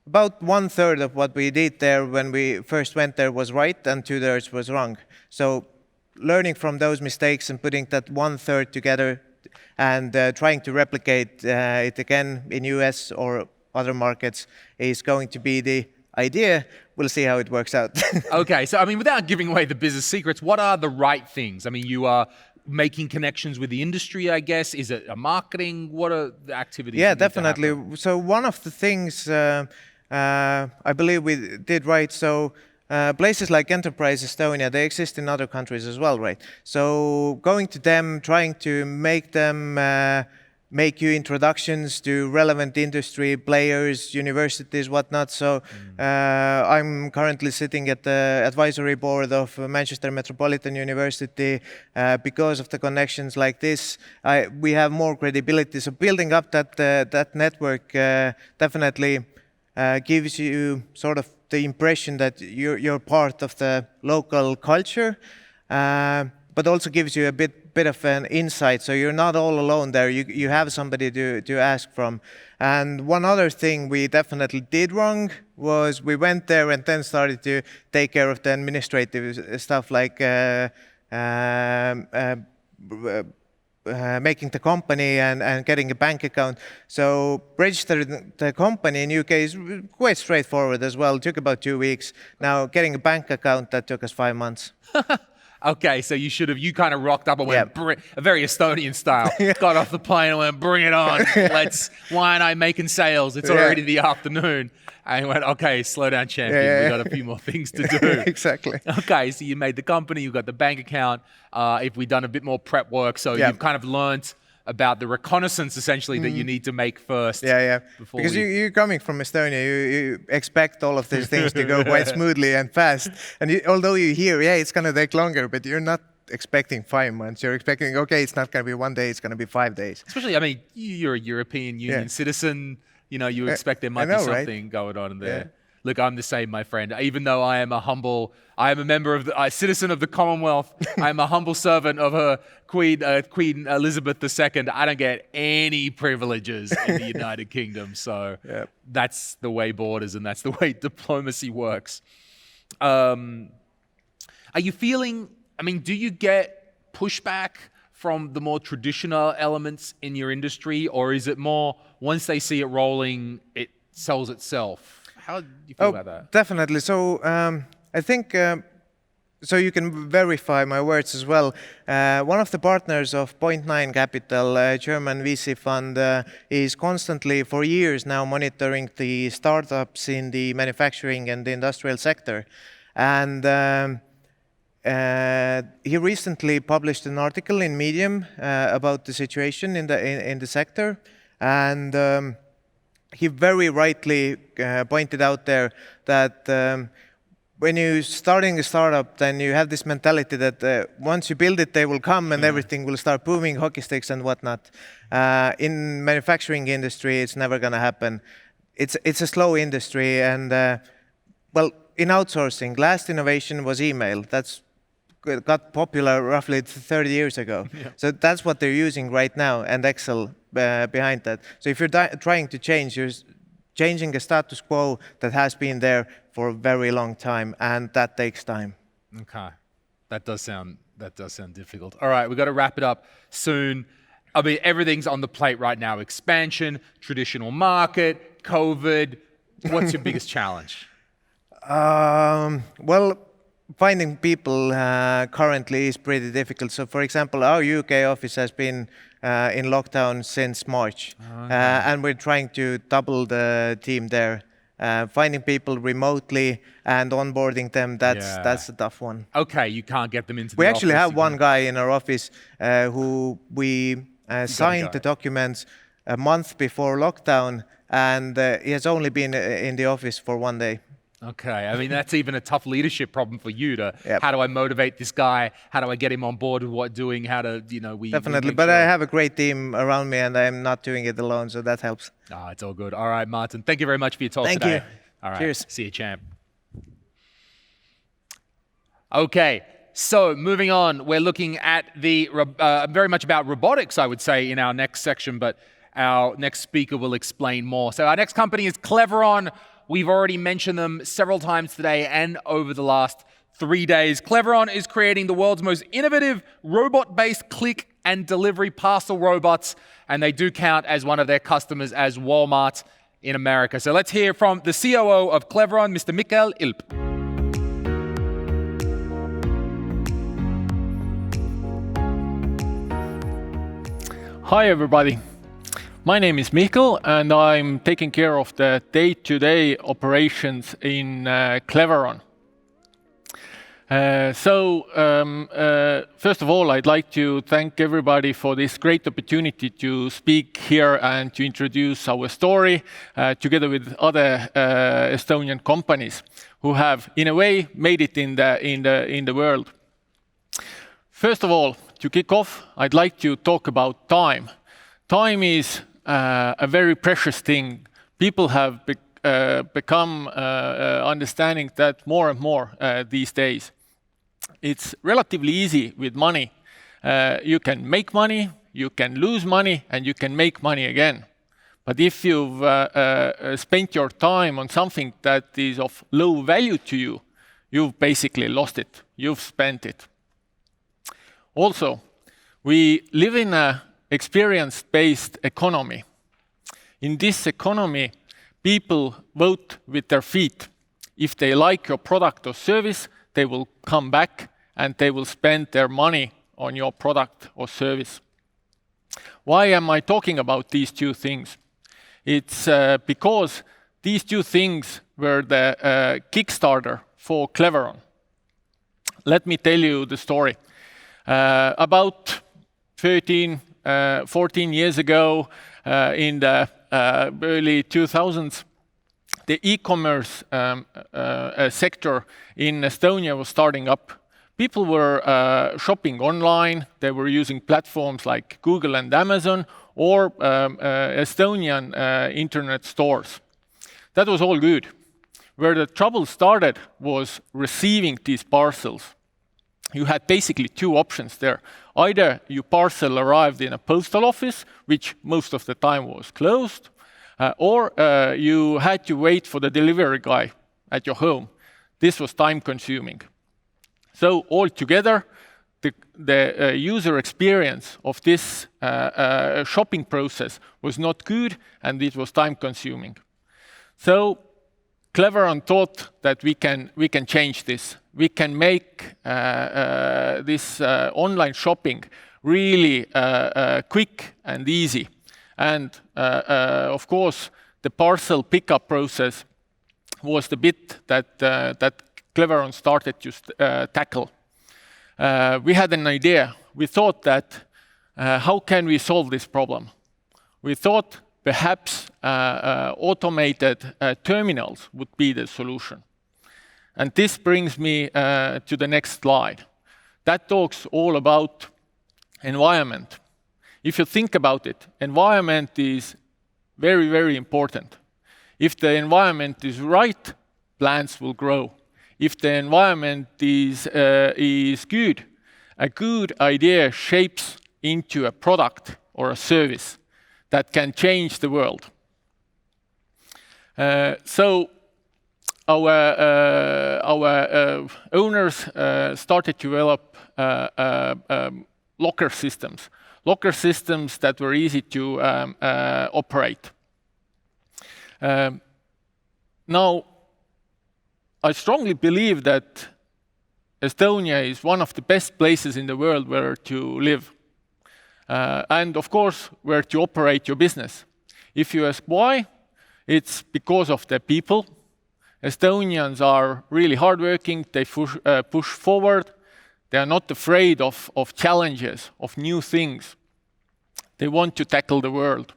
Speaker 5: About 1/3 of what we did there when we first went there was right, and 2/3 was wrong. So learning from those mistakes and putting that 1/3 together and trying to replicate it again in US or other markets is going to be the idea. We'll see how it works out.
Speaker 2: Okay, so I mean, without giving away the business secrets, what are the right things? I mean, you are making connections with the industry, I guess. Is it a marketing? What are the activities?
Speaker 5: Yeah, definitely. So one of the things I believe we did right. So places like Enterprise Estonia, they exist in other countries as well, right? So going to them, trying to make them make you introductions to relevant industry players, universities, whatnot. So I'm currently sitting at the advisory board of Manchester Metropolitan University. Because of the connections like this, we have more credibility. So building up that network definitely gives you sort of the impression that you're part of the local culture, but also gives you a bit of an insight. So you're not all alone there. You have somebody to ask from. And one other thing we definitely did wrong was we went there and then started to take care of the administrative stuff like making the company and getting a bank account. So registering the company in UK is quite straightforward as well. It took about 2 weeks. Now getting a bank account, that took us 5 months.
Speaker 2: Okay, so you kind of rocked up and went, a very Estonian style. Got off the plane and went, bring it on. Why aren't I making sales? It's already the afternoon. And went, okay, slow down, champion. We got a few more things to do.
Speaker 5: Exactly.
Speaker 2: Okay, so you made the company, you got the bank account. If we've done a bit more prep work, so you've kind of learnt about the reconnaissance essentially that you need to make first.
Speaker 5: Because you're coming from Estonia, you expect all of these things to go quite smoothly and fast. And although you hear, it's going to take longer, but you're not expecting 5 months. You're expecting, okay, it's not going to be 1 day, it's going to be 5 days.
Speaker 2: Especially, I mean, you're a European Union citizen. You know, you expect there might be something going on there. Yeah. Look, I'm the same, my friend. Even though I am a member of a citizen of the Commonwealth, I'm a humble servant of her Queen Elizabeth II. I don't get any privileges in the United Kingdom. So that's the way borders and that's the way diplomacy works. Are you feeling, I mean, do you get pushback from the more traditional elements in your industry, or is it more once they see it rolling, it sells itself? How do you feel about that?
Speaker 5: Definitely. So I think, so you can verify my words as well. One of the partners of Point 9 Capital, German VC fund, is constantly for years now monitoring the startups in the manufacturing and the industrial sector. And he recently published an article in Medium about the situation in the sector, and he very rightly pointed out there that when you're starting a startup, then you have this mentality that once you build it, they will come and everything will start booming, hockey sticks and whatnot. In manufacturing industry, it's never going to happen. It's a slow industry, and well, in outsourcing, last innovation was email. That's got popular roughly 30 years ago. So that's what they're using right now, and Excel behind that. So if you're trying to change, you're changing a status quo that has been there for a very long time, and that takes time.
Speaker 2: Okay, that does sound difficult. All right, we've got to wrap it up soon. I mean, everything's on the plate right now. Expansion, traditional market, COVID. What's your biggest challenge?
Speaker 5: Well, finding people currently is pretty difficult. So, for example, our UK office has been in lockdown since March, and we're trying to double the team there. Finding people remotely and onboarding them, that's a tough one.
Speaker 2: Okay, you can't get them into the office.
Speaker 5: We actually have one guy in our office who we signed the documents a month before lockdown, and he has only been in the office for 1 day.
Speaker 2: Okay, I mean, that's even a tough leadership problem for you to, how do I motivate this guy? How do I get him on board with what doing? How to,
Speaker 5: Definitely, but I have a great team around me and I'm not doing it alone, so that helps.
Speaker 2: It's all good. All right, Martin, thank you very much for your talk today.
Speaker 5: Thank you.
Speaker 2: All right,
Speaker 5: cheers.
Speaker 2: See you, champ. Okay, so moving on, we're looking at the, very much about robotics, I would say, in our next section, but our next speaker will explain more. So our next company is Cleveron. We've already mentioned them several times today and over the last 3 days. Cleveron is creating the world's most innovative robot-based click and delivery parcel robots, and they do count as one of their customers as Walmart in America. So let's hear from the COO of Cleveron, Mr. Mihkel Ilp.
Speaker 6: Hi everybody. My name is Mihkel and I'm taking care of the day-to-day operations in Cleveron. First of all, I'd like to thank everybody for this great opportunity to speak here and to introduce our story together with other Estonian companies who have, in a way, made it in the world. First of all, to kick off, I'd like to talk about time. Time is a very precious thing. People have become understanding that more and more these days. It's relatively easy with money. You can make money, you can lose money, and you can make money again. But if you've spent your time on something that is of low value to you, you've basically lost it. You've spent it. Also, we live in an experience-based economy. In this economy, people vote with their feet. If they like your product or service, they will come back and they will spend their money on your product or service. Why am I talking about these two things? It's because these two things were the Kickstarter for Cleveron. Let me tell you the story. About 13, 14 years ago, in the early 2000s, the e-commerce sector in Estonia was starting up. People were shopping online. They were using platforms like Google and Amazon or Estonian internet stores. That was all good. Where the trouble started was receiving these parcels. You had basically two options there. Either your parcel arrived in a postal office, which most of the time was closed, or you had to wait for the delivery guy at your home. This was time-consuming. So altogether, the user experience of this shopping process was not good, and it was time-consuming. So Cleveron thought that we can change this. We can make this online shopping really quick and easy. And of course, the parcel pickup process was the bit that Cleveron started to tackle. We had an idea. We thought that how can we solve this problem? We thought perhaps automated terminals would be the solution. And this brings me to the next slide. That talks all about environment. If you think about it, environment is very, very important. If the environment is right, plants will grow. If the environment is good, a good idea shapes into a product or a service that can change the world. So our owners started to develop locker systems that were easy to operate. Now, I strongly believe that Estonia is one of the best places in the world where to live. And of course, where to operate your business. If you ask why, it's because of the people. Estonians are really hardworking, they push forward, they are not afraid of challenges, of new things. They want to tackle the world.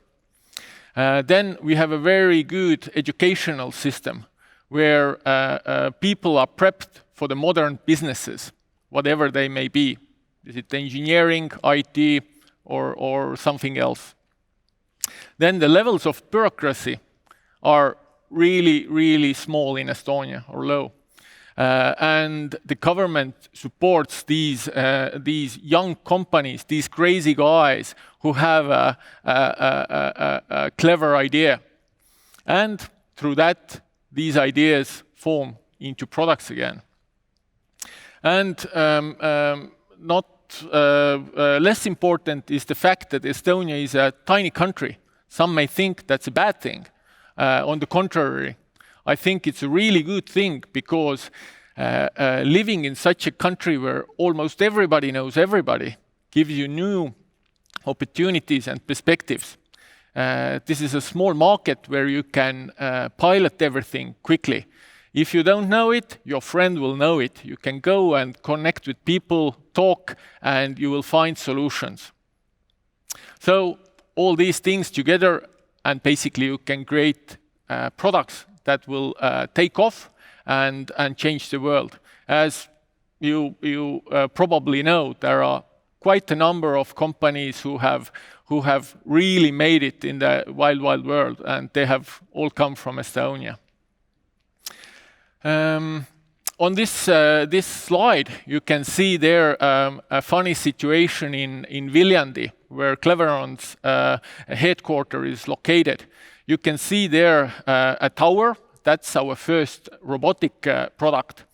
Speaker 6: Then we have a very good educational system where people are prepped for the modern businesses, whatever they may be. Is it engineering, IT, or something else? Then the levels of bureaucracy are really, really small in Estonia, or low. And the government supports these young companies, these crazy guys who have a clever idea. And through that, these ideas form into products again. And not less important is the fact that Estonia is a tiny country. Some may think that's a bad thing. On the contrary, I think it's a really good thing because living in such a country where almost everybody knows everybody gives you new opportunities and perspectives. This is a small market where you can pilot everything quickly. If you don't know it, your friend will know it. You can go and connect with people, talk, and you will find solutions. So all these things together, and basically you can create products that will take off and change the world. As you probably know, there are quite a number of companies who have really made it in the wild world, and they have all come from Estonia. On this slide, you can see there a funny situation in Viljandi, where Cleveron's headquarters is located. You can see there a tower. That's our first robotic product.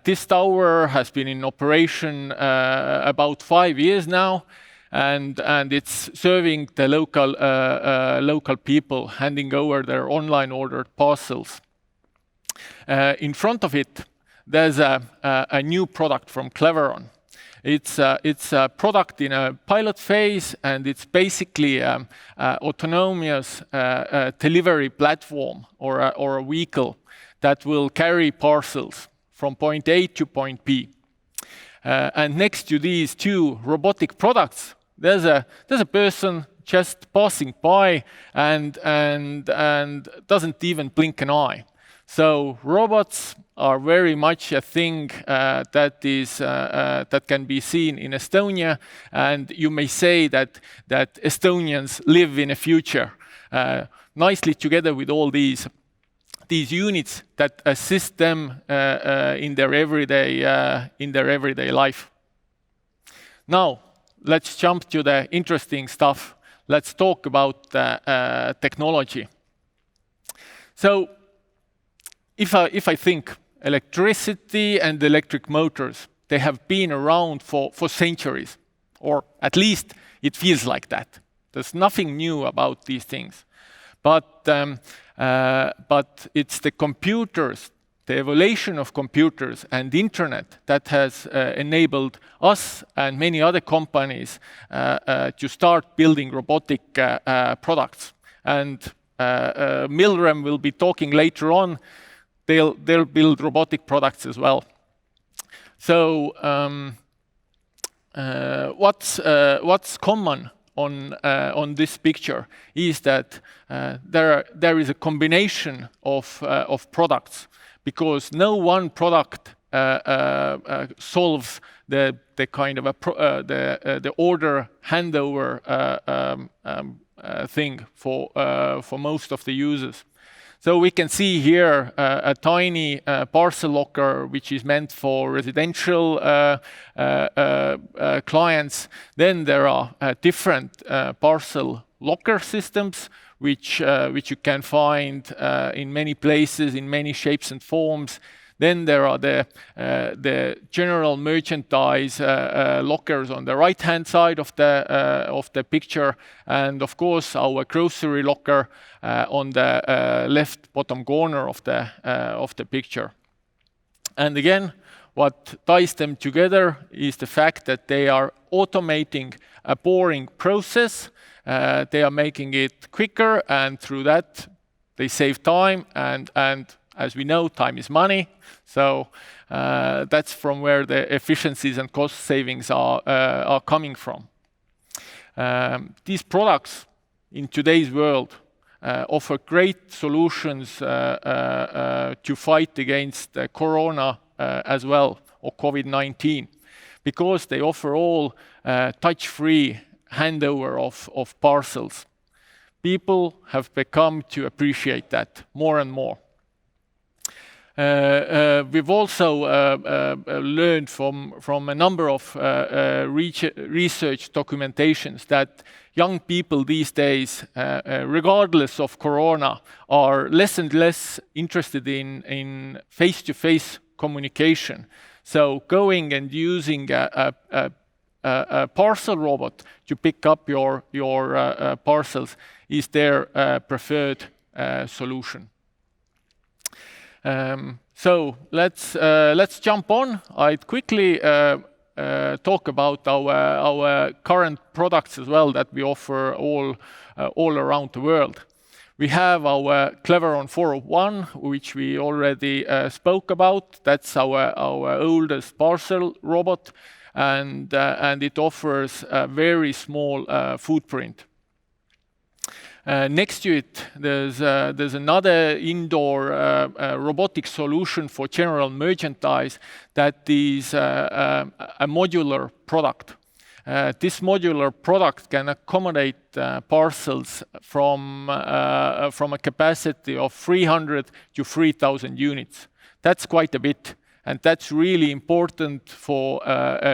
Speaker 6: This tower has been in operation about 5 years now, and it's serving the local people, handing over their online ordered parcels. In front of it, there's a new product from Cleveron. It's a product in a pilot phase, and it's basically an autonomous delivery platform or a vehicle that will carry parcels from point A to point B. And next to these two robotic products, there's a person just passing by and doesn't even blink an eye. So robots are very much a thing that can be seen in Estonia, and you may say that Estonians live in a future nicely together with all these units that assist them in their everyday life. Now, let's jump to the interesting stuff. Let's talk about technology. So, if I think electricity and electric motors, they have been around for centuries, or at least it feels like that. There's nothing new about these things. But it's the computers, the evolution of computers and the internet that has enabled us and many other companies to start building robotic products. And Milrem will be talking later on. They'll build robotic products as well. So what's common on this picture is that there is a combination of products, because no one product solves the kind of the order handover thing for most of the users. So we can see here a tiny parcel locker, which is meant for residential clients. Then there are different parcel locker systems, which you can find in many places, in many shapes and forms. Then there are the general merchandise lockers on the right-hand side of the picture, and of course our grocery locker on the left bottom corner of the picture. And again, what ties them together is the fact that they are automating a boring process. They are making it quicker, and through that they save time, and as we know, time is money. So that's from where the efficiencies and cost savings are coming from. These products in today's world offer great solutions to fight against Corona as well, or COVID-19, because they offer all touch-free handover of parcels. People have become to appreciate that more and more. We've also learned from a number of research documentations that young people these days, regardless of Corona, are less and less interested in face-to-face communication. So going and using a parcel robot to pick up your parcels is their preferred solution. So let's jump on. I'd quickly talk about our current products as well that we offer all around the world. We have our Cleveron 401, which we already spoke about. That's our oldest parcel robot, and it offers a very small footprint. Next to it, there's another indoor robotic solution for general merchandise that is a modular product. This modular product can accommodate parcels from a capacity of 300 to 3,000 units. That's quite a bit, and that's really important for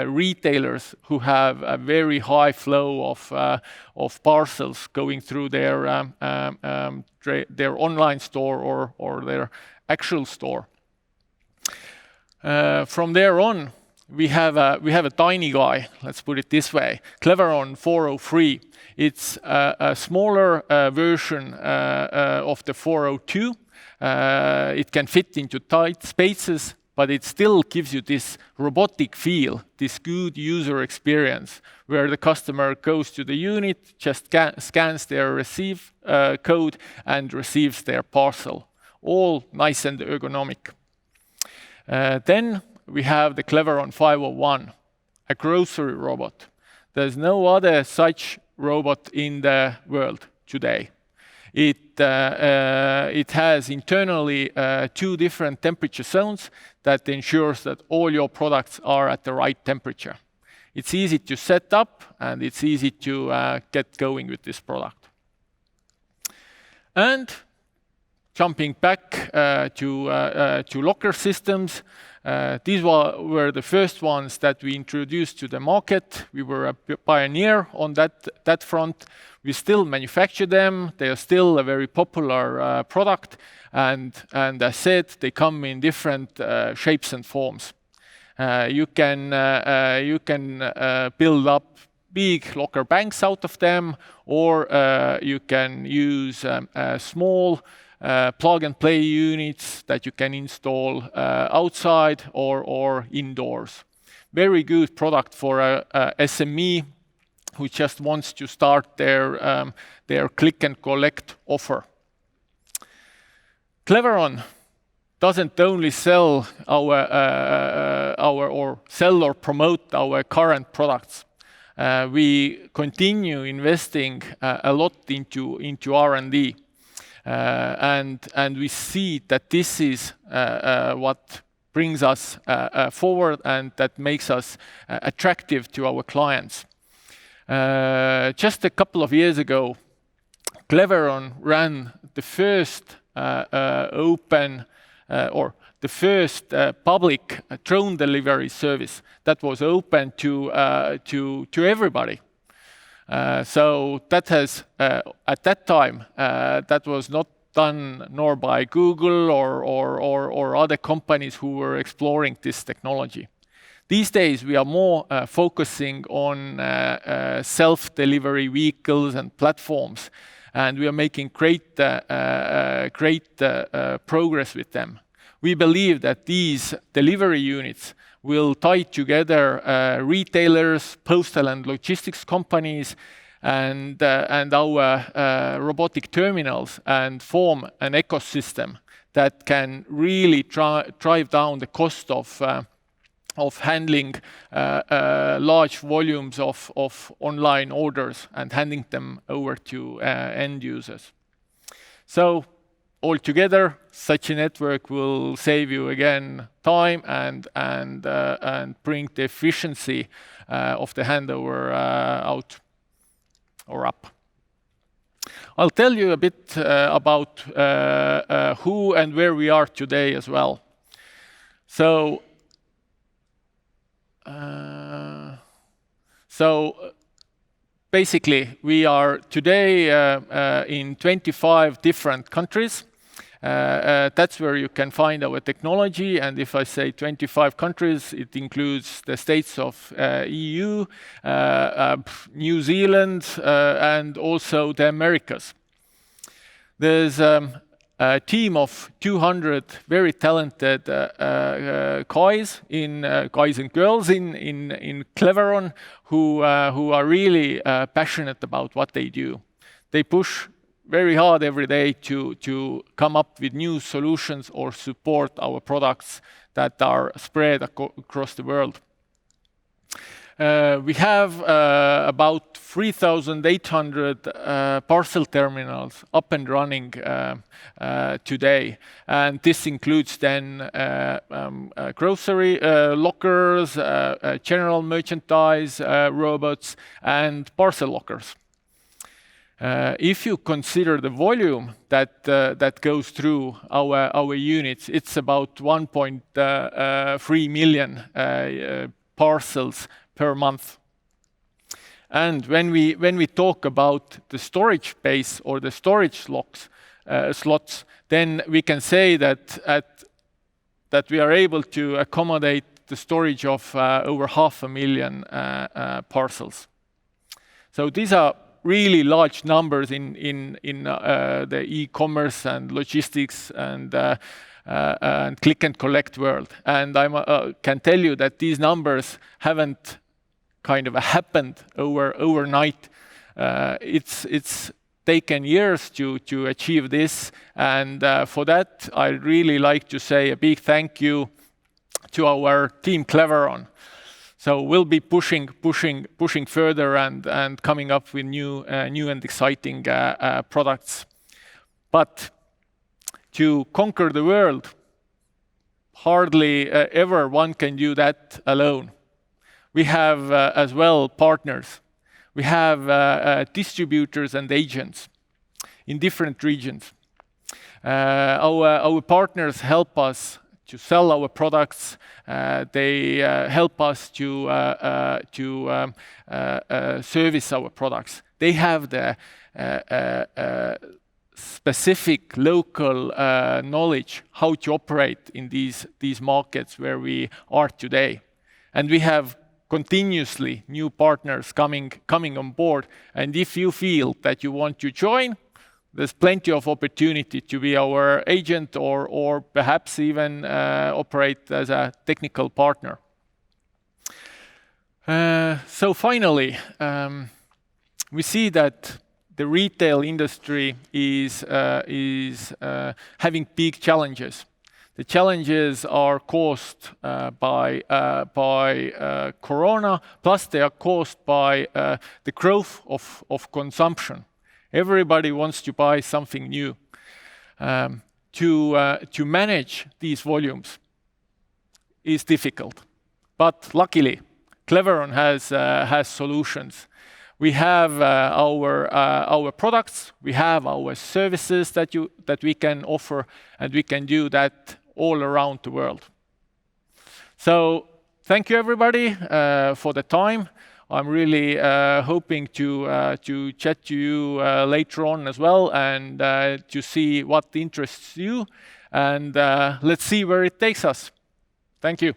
Speaker 6: retailers who have a very high flow of parcels going through their online store or their actual store. From there on, we have a tiny guy, let's put it this way, Cleveron 403. It's a smaller version of the 402. It can fit into tight spaces, but it still gives you this robotic feel, this good user experience, where the customer goes to the unit, just scans their receive code and receives their parcel. All nice and ergonomic. Then we have the Cleveron 501, a grocery robot. There's no other such robot in the world today. It has internally 2 different temperature zones that ensures that all your products are at the right temperature. It's easy to set up and it's easy to get going with this product. And jumping back to locker systems, these were the first ones that we introduced to the market. We were a pioneer on that front. We still manufacture them. They are still a very popular product. And as said, they come in different shapes and forms. You can build up big locker banks out of them, or you can use small plug-and-play units that you can install outside or indoors. Very good product for a SME who just wants to start their click-and-collect offer. Cleveron doesn't only sell or promote our current products. We continue investing a lot into R&D. And we see that this is what brings us forward and that makes us attractive to our clients. Just a couple of years ago, Cleveron ran the first public drone delivery service that was open to everybody. So that has, at that time, that was not done nor by Google or other companies who were exploring this technology. These days, we are more focusing on self-delivery vehicles and platforms, and we are making great progress with them. We believe that these delivery units will tie together retailers, postal and logistics companies, and our robotic terminals and form an ecosystem that can really drive down the cost of handling large volumes of online orders and handing them over to end users. So altogether, such a network will save you again time and bring the efficiency of the handover out or up. I'll tell you a bit about who and where we are today as well. So basically, we are today in 25 different countries. That's where you can find our technology, and if I say 25 countries, it includes the states of EU, New Zealand, and also the Americas. There's a team of 200 very talented guys and girls in Cleveron who are really passionate about what they do. They push very hard every day to come up with new solutions or support our products that are spread across the world. We have about 3,800 parcel terminals up and running today. And this includes then grocery lockers, general merchandise robots, and parcel lockers. If you consider the volume that goes through our units, it's about 1.3 million parcels per month. And when we talk about the storage space or the storage slots, then we can say that we are able to accommodate the storage of over 500,000 parcels. So these are really large numbers in the e-commerce and logistics and click and collect world. And I can tell you that these numbers haven't kind of happened overnight. It's taken years to achieve this, and for that I'd really like to say a big thank you to our team Cleveron. So we'll be pushing further and coming up with new and exciting products. But to conquer the world, hardly ever one can do that alone. We have as well partners. We have distributors and agents in different regions. Our partners help us to sell our products. They help us to service our products. They have the specific local knowledge how to operate in these markets where we are today. And we have continuously new partners coming on board. And if you feel that you want to join, there's plenty of opportunity to be our agent or perhaps even operate as a technical partner. So finally, we see that the retail industry is having big challenges. The challenges are caused by Corona, plus they are caused by the growth of consumption. Everybody wants to buy something new. To manage these volumes is difficult, but luckily, Cleveron has solutions. We have our products, we have our services that we can offer, and we can do that all around the world. So thank you everybody for the time. I'm really hoping to chat to you later on as well and to see what interests you, and let's see where it takes us. Thank you.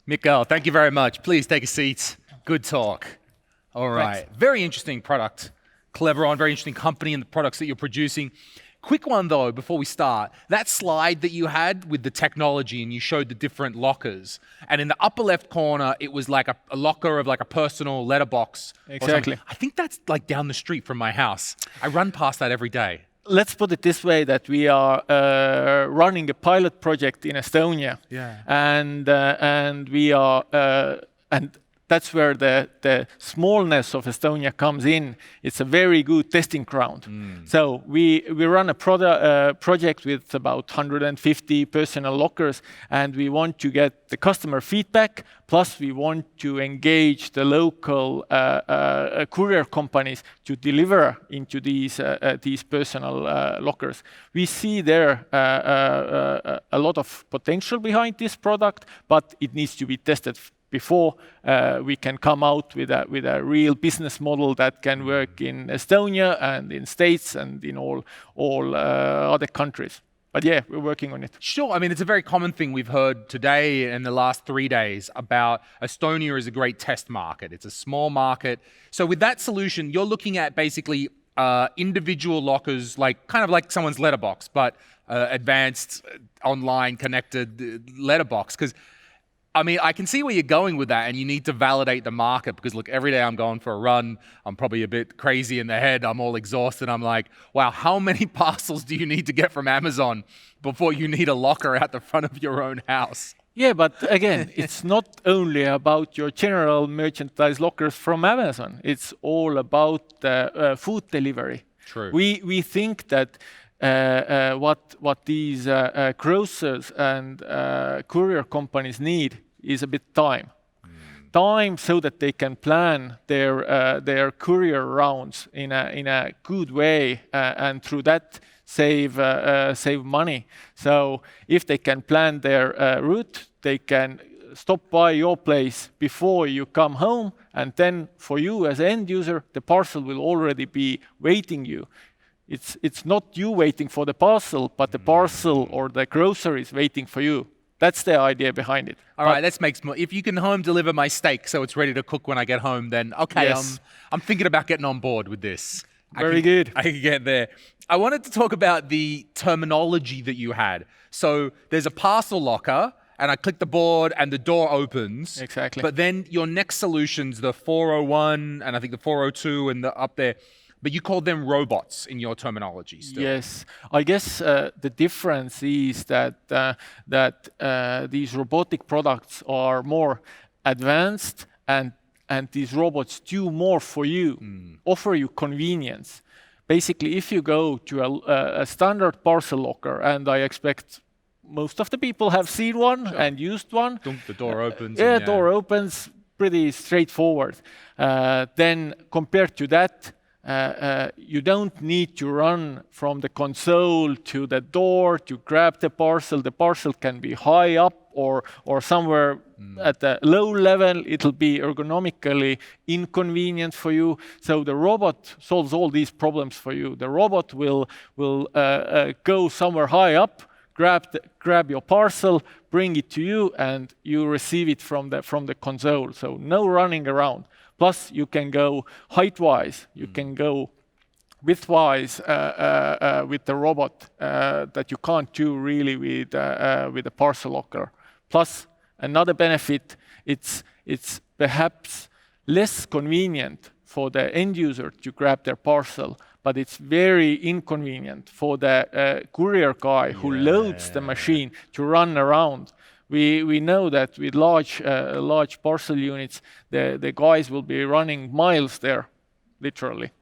Speaker 2: Mihkel, thank you very much. Please take a seat. Good talk. All right.
Speaker 6: Thanks.
Speaker 2: Very interesting product. Cleveron, very interesting company and the products that you're producing. Quick one though, before we start. That slide that you had with the technology and you showed the different lockers. And in the upper left corner, it was like a locker of like a personal letterbox.
Speaker 6: Exactly.
Speaker 2: I think that's like down the street from my house. I run past that every day.
Speaker 6: Let's put it this way, that we are running a pilot project in Estonia.
Speaker 2: Yeah.
Speaker 6: And we are, and that's where the smallness of Estonia comes in. It's a very good testing ground. So we run a project with about 150 personal lockers, and we want to get the customer feedback, plus we want to engage the local courier companies to deliver into these personal lockers. We see there a lot of potential behind this product, but it needs to be tested before we can come out with a real business model that can work in Estonia and in States and in all other countries. But yeah, we're working on it.
Speaker 2: Sure. I mean, it's a very common thing we've heard today in the last 3 days about Estonia is a great test market. It's a small market. So with that solution, you're looking at basically individual lockers, like kind of like someone's letterbox, but advanced online connected letterbox. Because I mean, I can see where you're going with that, and you need to validate the market because, look, every day I'm going for a run, I'm probably a bit crazy in the head, I'm all exhausted, I'm like, wow, how many parcels do you need to get from Amazon before you need a locker out the front of your own house?
Speaker 6: Yeah, but again, it's not only about your general merchandise lockers from Amazon. It's all about food delivery.
Speaker 2: True.
Speaker 6: We think that what these grocers and courier companies need is a bit time. Time so that they can plan their courier rounds in a good way and through that save money. So if they can plan their route, they can stop by your place before you come home, and then for you as an end user, the parcel will already be waiting you. It's not you waiting for the parcel, but the parcel or the grocery is waiting for you. That's the idea behind it.
Speaker 2: All right, let's make more. If you can home deliver my steak so it's ready to cook when I get home, then okay,
Speaker 6: Yes.
Speaker 2: I'm thinking about getting on board with this.
Speaker 6: Very good.
Speaker 2: I can get there. I wanted to talk about the terminology that you had. So there's a parcel locker, and I click the board and the door opens.
Speaker 6: Exactly.
Speaker 2: But then your next solutions, the 401 and I think the 402 and the up there, but you call them robots in your terminology still.
Speaker 6: Yes, I guess the difference is that these robotic products are more advanced, and these robots do more for you, offer you convenience. Basically, if you go to a standard parcel locker, and I expect most of the people have seen one and used one.
Speaker 2: The door opens.
Speaker 6: Door opens, pretty straightforward. Then compared to that, you don't need to run from the console to the door to grab the parcel. The parcel can be high up or somewhere at a low level. It'll be ergonomically inconvenient for you. So the robot solves all these problems for you. The robot will go somewhere high up, grab your parcel, bring it to you, and you receive it from the console. So no running around. Plus, you can go height-wise, you can go width-wise with the robot that you can't do really with a parcel locker. Plus, another benefit, it's perhaps less convenient for the end user to grab their parcel, but it's very inconvenient for the courier guy who loads the machine to run around. We know that with large parcel units, the guys will be running miles there, literally.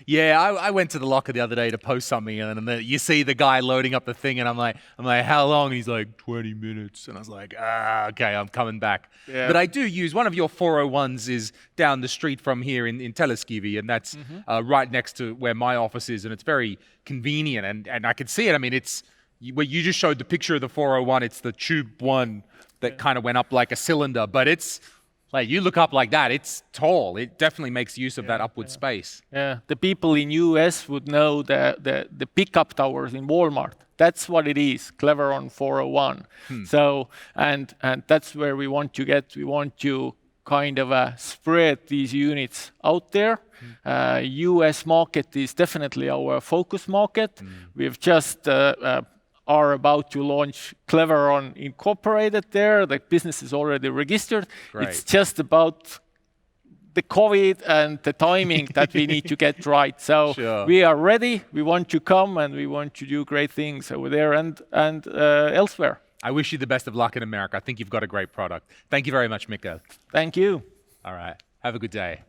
Speaker 2: Yeah, I went to the locker the other day to post something, and then you see the guy loading up the thing, and I'm like, how long? And he's like, 20 minutes. And I was like, okay, I'm coming back.
Speaker 6: Yeah.
Speaker 2: But I do use, one of your 401s is down the street from here in Teleskivi, and that's right next to where my office is, and it's very convenient, and I can see it. I mean, it's, where you just showed the picture of the 401, it's the tube one that kind of went up like a cylinder, but it's, like, you look up like that, it's tall. It definitely makes use of that upward space.
Speaker 6: Yeah, the people in US would know the pickup towers in Walmart. That's what it is, Cleveron 401. So, and that's where we want to get. We want to kind of spread these units out there. US market is definitely our focus market. We've just are about to launch Cleveron Incorporated there. The business is already registered.
Speaker 2: Great.
Speaker 6: It's just about the COVID and the timing that we need to get right. So we are ready. We want to come and we want to do great things over there and elsewhere.
Speaker 2: I wish you the best of luck in America. I think you've got a great product. Thank you very much, Mihkel.
Speaker 6: Thank you.
Speaker 2: All right. Have a good day.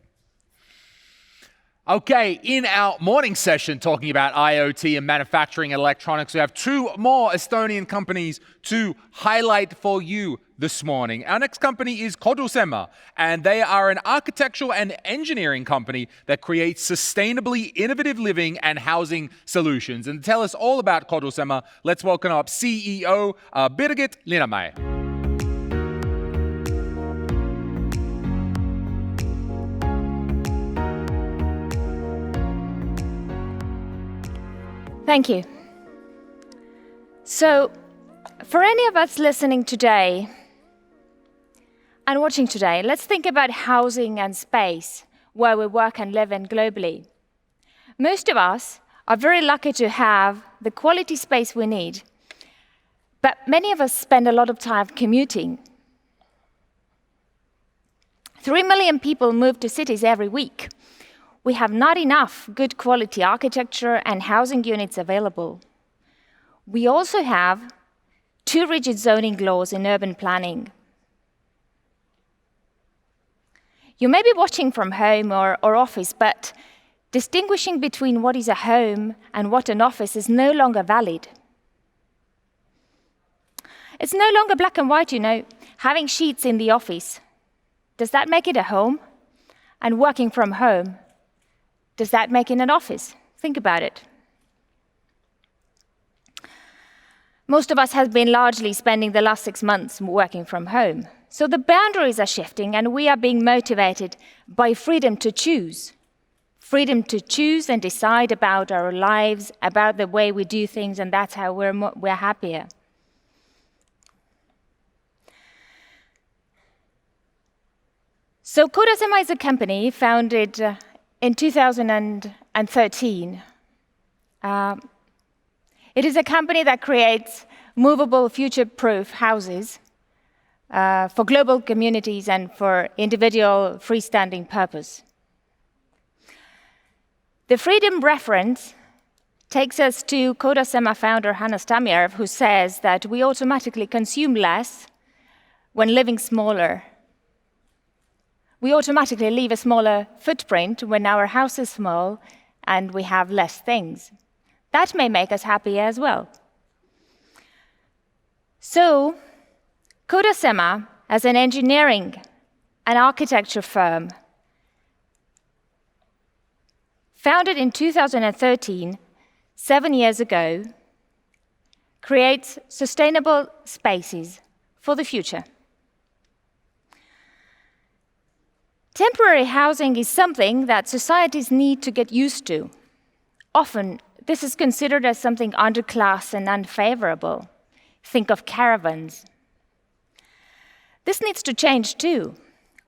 Speaker 2: Okay, in our morning session talking about IoT and manufacturing and electronics, we have two more Estonian companies to highlight for you this morning. Our next company is Kodasema, and they are an architectural and engineering company that creates sustainably innovative living and housing solutions. And to tell us all about Kodasema, let's welcome up CEO Birgit Linnamäe.
Speaker 7: Thank you. So, for any of us listening today and watching today, let's think about housing and space where we work and live in globally. Most of us are very lucky to have the quality space we need, but many of us spend a lot of time commuting. 3 million people move to cities every week. We have not enough good quality architecture and housing units available. We also have too rigid zoning laws in urban planning. You may be watching from home or office, but distinguishing between what is a home and what an office is no longer valid. It's no longer black and white, having sheets in the office. Does that make it a home? And working from home, does that make it an office? Think about it. Most of us have been largely spending the last 6 months working from home. So the boundaries are shifting and we are being motivated by freedom to choose. Freedom to choose and decide about our lives, about the way we do things, and that's how we're happier. So Kodasema is a company founded in 2013. It is a company that creates movable, future-proof houses for global communities and for individual freestanding purpose. The freedom reference takes us to Kodasema founder Hanna Stamjärv, who says that we automatically consume less when living smaller. We automatically leave a smaller footprint when our house is small and we have less things. That may make us happier as well. So, Kodasema, as an engineering and architecture firm, founded in 2013, 7 years ago, creates sustainable spaces for the future. Temporary housing is something that societies need to get used to. Often, this is considered as something underclass and unfavorable. Think of caravans. This needs to change too.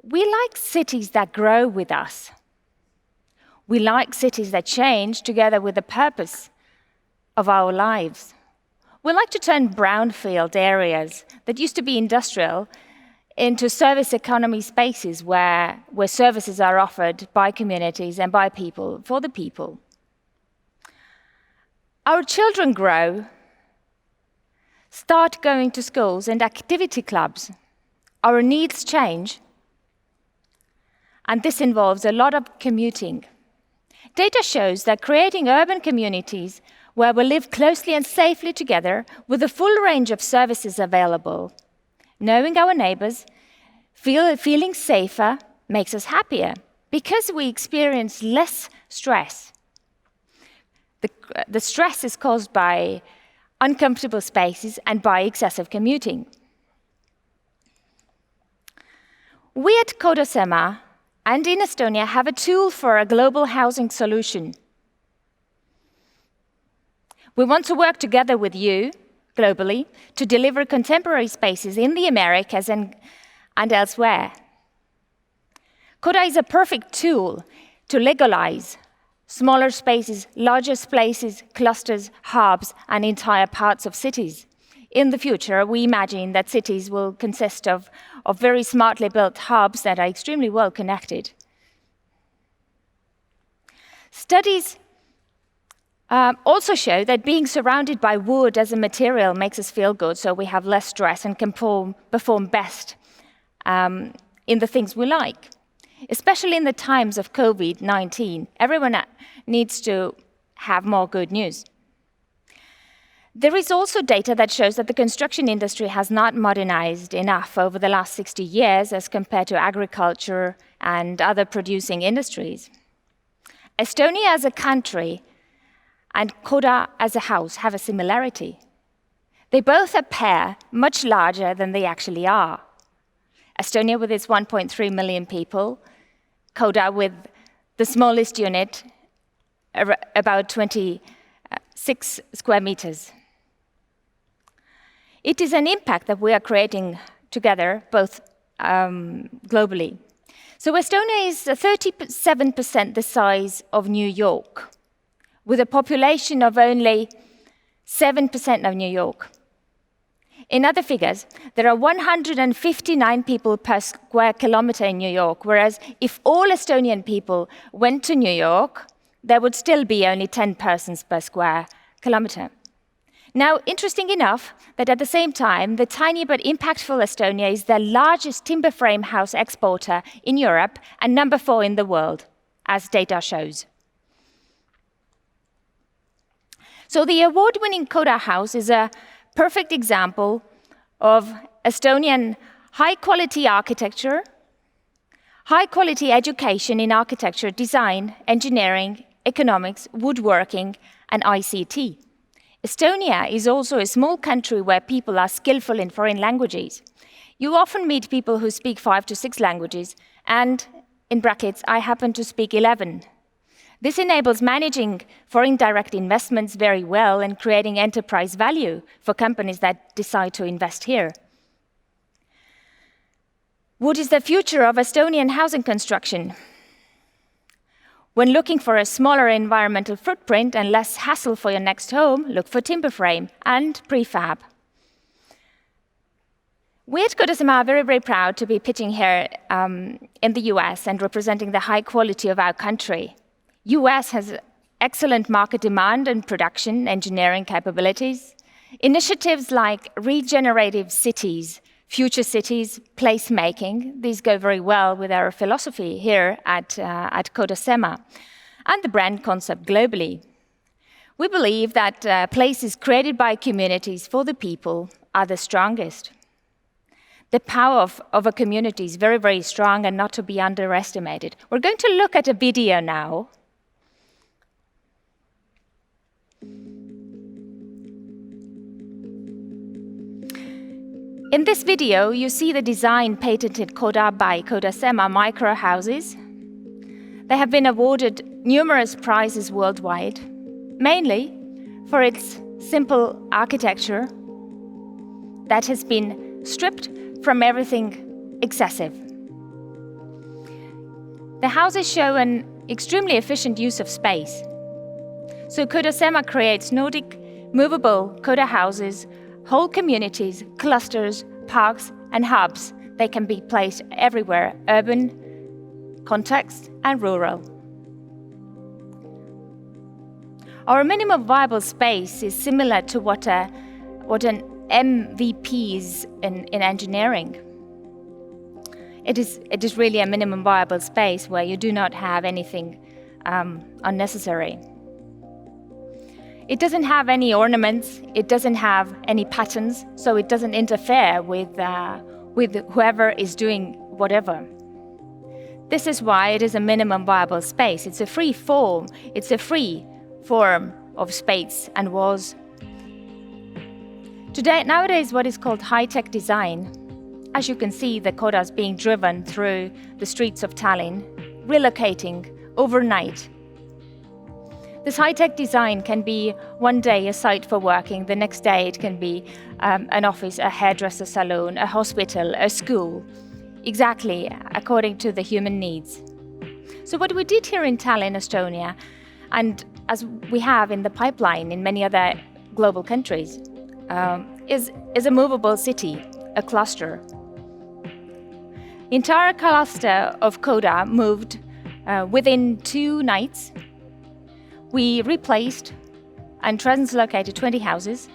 Speaker 7: We like cities that grow with us. We like cities that change together with the purpose of our lives. We like to turn brownfield areas that used to be industrial into service economy spaces where services are offered by communities and by people, for the people. Our children grow, start going to schools and activity clubs. Our needs change, and this involves a lot of commuting. Data shows that creating urban communities where we live closely and safely together with a full range of services available, knowing our neighbors, feeling safer, makes us happier because we experience less stress. The stress is caused by uncomfortable spaces and by excessive commuting. We at Kodasema and in Estonia have a tool for a global housing solution. We want to work together with you globally to deliver contemporary spaces in the Americas and elsewhere. Koda is a perfect tool to legalize smaller spaces, larger spaces, clusters, hubs, and entire parts of cities. In the future, we imagine that cities will consist of very smartly built hubs that are extremely well connected. Studies also show that being surrounded by wood as a material makes us feel good, so we have less stress and can perform best in the things we like. Especially in the times of COVID-19, everyone needs to have more good news. There is also data that shows that the construction industry has not modernized enough over the last 60 years as compared to agriculture and other producing industries. Estonia as a country and Koda as a house have a similarity. They both appear much larger than they actually are. Estonia with its 1.3 million people, Koda with the smallest unit, about 26 square meters. It is an impact that we are creating together, both globally. So Estonia is 37% the size of New York, with a population of only 7% of New York. In other figures, there are 159 people per square kilometer in New York, whereas if all Estonian people went to New York, there would still be only 10 persons per square kilometer. Now, interesting enough that at the same time, the tiny but impactful Estonia is the largest timber frame house exporter in Europe and number 4 in the world, as data shows. So the award-winning Koda house is a perfect example of Estonian high-quality architecture, high-quality education in architecture, design, engineering, economics, woodworking, and ICT. Estonia is also a small country where people are skillful in foreign languages. You often meet people who speak 5 to 6 languages, and, in brackets, I happen to speak 11. This enables managing foreign direct investments very well and creating enterprise value for companies that decide to invest here. What is the future of Estonian housing construction? When looking for a smaller environmental footprint and less hassle for your next home, look for timber frame and prefab. We at Kodasema are very, very proud to be pitching here in the US and representing the high quality of our country. US has excellent market demand and production engineering capabilities. Initiatives like regenerative cities, future cities, placemaking, these go very well with our philosophy here at Kodasema and the brand concept globally. We believe that places created by communities for the people are the strongest. The power of a community is very, very strong and not to be underestimated. We're going to look at a video now. In this video, you see the design patented Koda by Kodasema micro houses. They have been awarded numerous prizes worldwide, mainly for its simple architecture that has been stripped from everything excessive. The houses show an extremely efficient use of space. So Kodasema creates Nordic movable Koda houses, whole communities, clusters, parks, and hubs. They can be placed everywhere, urban context and rural. Our minimum viable space is similar to what an MVP is in engineering. It is really a minimum viable space where you do not have anything unnecessary. It doesn't have any ornaments, it doesn't have any patterns, so it doesn't interfere with whoever is doing whatever. This is why it is a minimum viable space. It's a free form. It's a free form of space and was. Nowadays, what is called high-tech design. As you can see, the Kodas being driven through the streets of Tallinn, relocating overnight. This high-tech design can be one day a site for working, the next day it can be an office, a hairdresser salon, a hospital, a school, exactly according to the human needs. So what we did here in Tallinn, Estonia, and as we have in the pipeline in many other global countries, is a movable city, a cluster. The entire cluster of Koda moved within 2 nights. We replaced and translocated 20 houses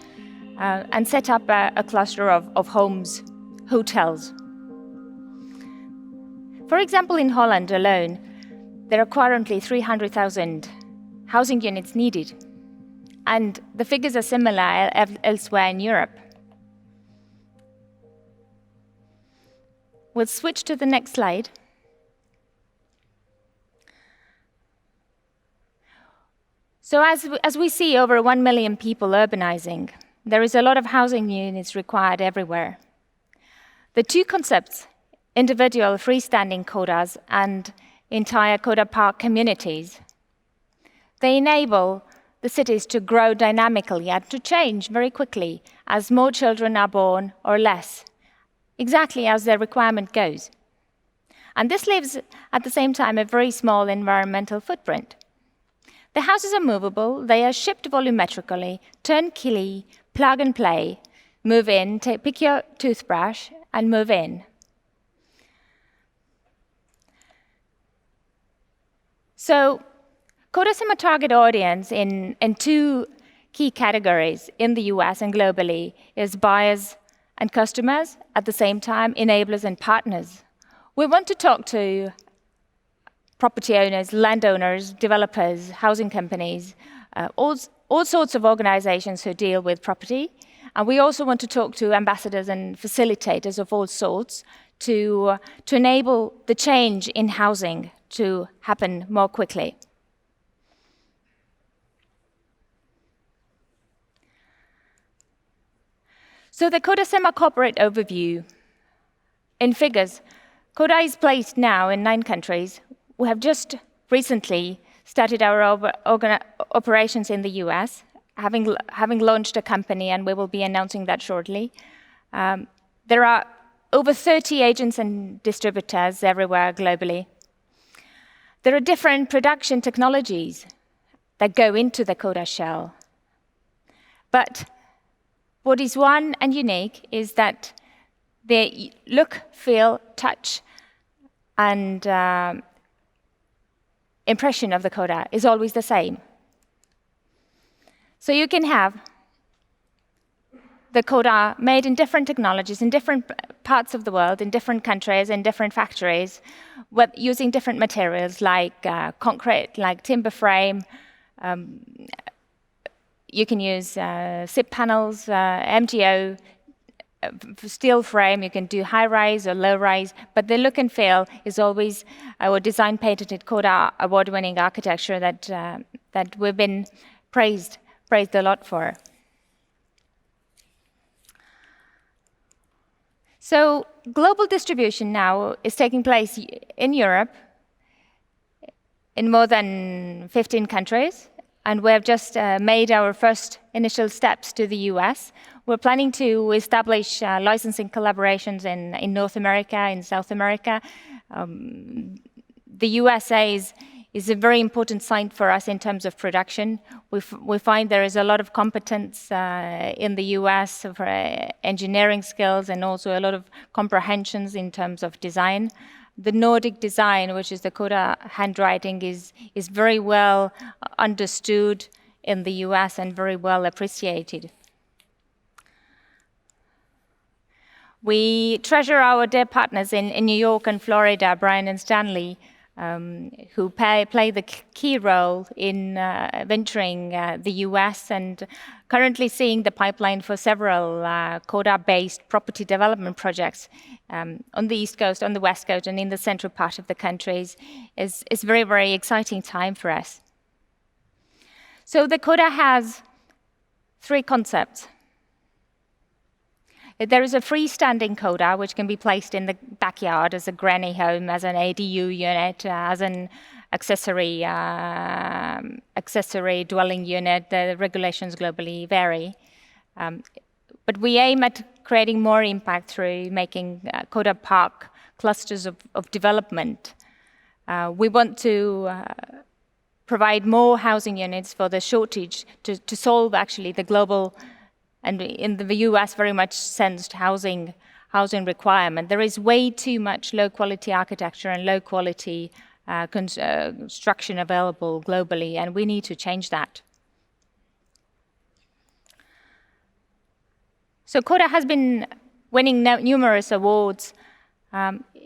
Speaker 7: and set up a cluster of homes, hotels. For example, in Holland alone, there are currently 300,000 housing units needed, and the figures are similar elsewhere in Europe. We'll switch to the next slide. So as we see over 1 million people urbanizing, there is a lot of housing units required everywhere. The 2 concepts, individual freestanding Kodas and entire Koda park communities, they enable the cities to grow dynamically and to change very quickly as more children are born or less, exactly as their requirement goes. And this leaves at the same time a very small environmental footprint. The houses are movable, they are shipped volumetrically, turnkey, plug and play, move in, pick your toothbrush and move in. So, Kodasema target audience in 2 key categories in the US and globally is buyers and customers, at the same time, enablers and partners. We want to talk to property owners, landowners, developers, housing companies, all sorts of organizations who deal with property. And we also want to talk to ambassadors and facilitators of all sorts to enable the change in housing to happen more quickly. So the Kodasema corporate overview. In figures, Koda is placed now in 9 countries. We have just recently started our operations in the US, having launched a company, and we will be announcing that shortly. There are over 30 agents and distributors everywhere globally. There are different production technologies that go into the Koda shell. But what is one and unique is that the look, feel, touch, and impression of the Koda is always the same. So you can have the Koda made in different technologies, in different parts of the world, in different countries, in different factories, using different materials like concrete, like timber frame. You can use SIP panels, MTO, steel frame. You can do high-rise or low-rise, but the look and feel is always our design-patented Koda award-winning architecture that we've been praised a lot for. So global distribution now is taking place in Europe, in more than 15 countries, and we have just made our first initial steps to the US. We're planning to establish licensing collaborations in North America, in South America. The USA is a very important site for us in terms of production. We find there is a lot of competence in the US for engineering skills and also a lot of comprehensions in terms of design. The Nordic design, which is the Koda handwriting, is very well understood in the US and very well appreciated. We treasure our dear partners in New York and Florida, Brian and Stanley, who play the key role in venturing the US and currently seeing the pipeline for several Koda-based property development projects on the East Coast, on the West Coast, and in the central part of the countries. Is very, very exciting time for us. So the Koda has 3 concepts. There is a freestanding Koda, which can be placed in the backyard as a granny home, as an ADU unit, as an accessory dwelling unit. The regulations globally vary. But we aim at creating more impact through making Koda Park clusters of development. We want to provide more housing units for the shortage to solve actually the global and in the US very much sensed housing requirement. There is way too much low-quality architecture and low-quality construction available globally, and we need to change that. So Koda has been winning numerous awards.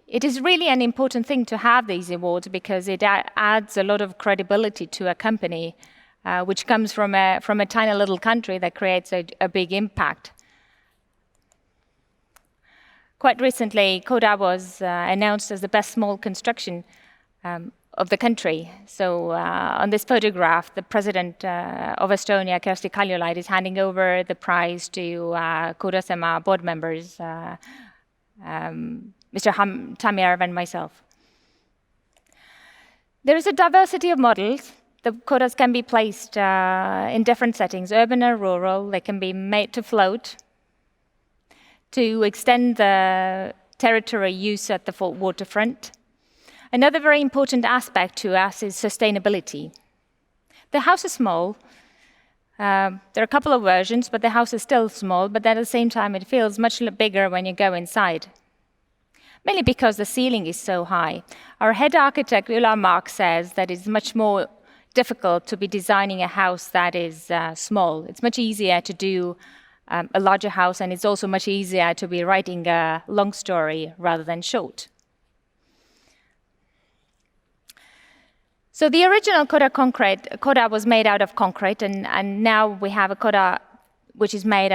Speaker 7: It is really an important thing to have these awards because it adds a lot of credibility to a company, which comes from a tiny little country that creates a big impact. Quite recently, Koda was announced as the best small construction of the country. So on this photograph, the president of Estonia, Kersti Kaljulaid, is handing over the prize to Kodasema board members, Mr. Tammjärv and myself. There is a diversity of models. The Kodas can be placed in different settings, urban or rural. They can be made to float, to extend the territory use at the waterfront. Another very important aspect to us is sustainability. The house is small. There are a couple of versions, but the house is still small, but at the same time it feels much bigger when you go inside. Mainly because the ceiling is so high. Our head architect, Ulla Mark, says that it's much more difficult to be designing a house that is small. It's much easier to do a larger house, and it's also much easier to be writing a long story rather than short. So the original Koda was made out of concrete, and now we have a Koda which is made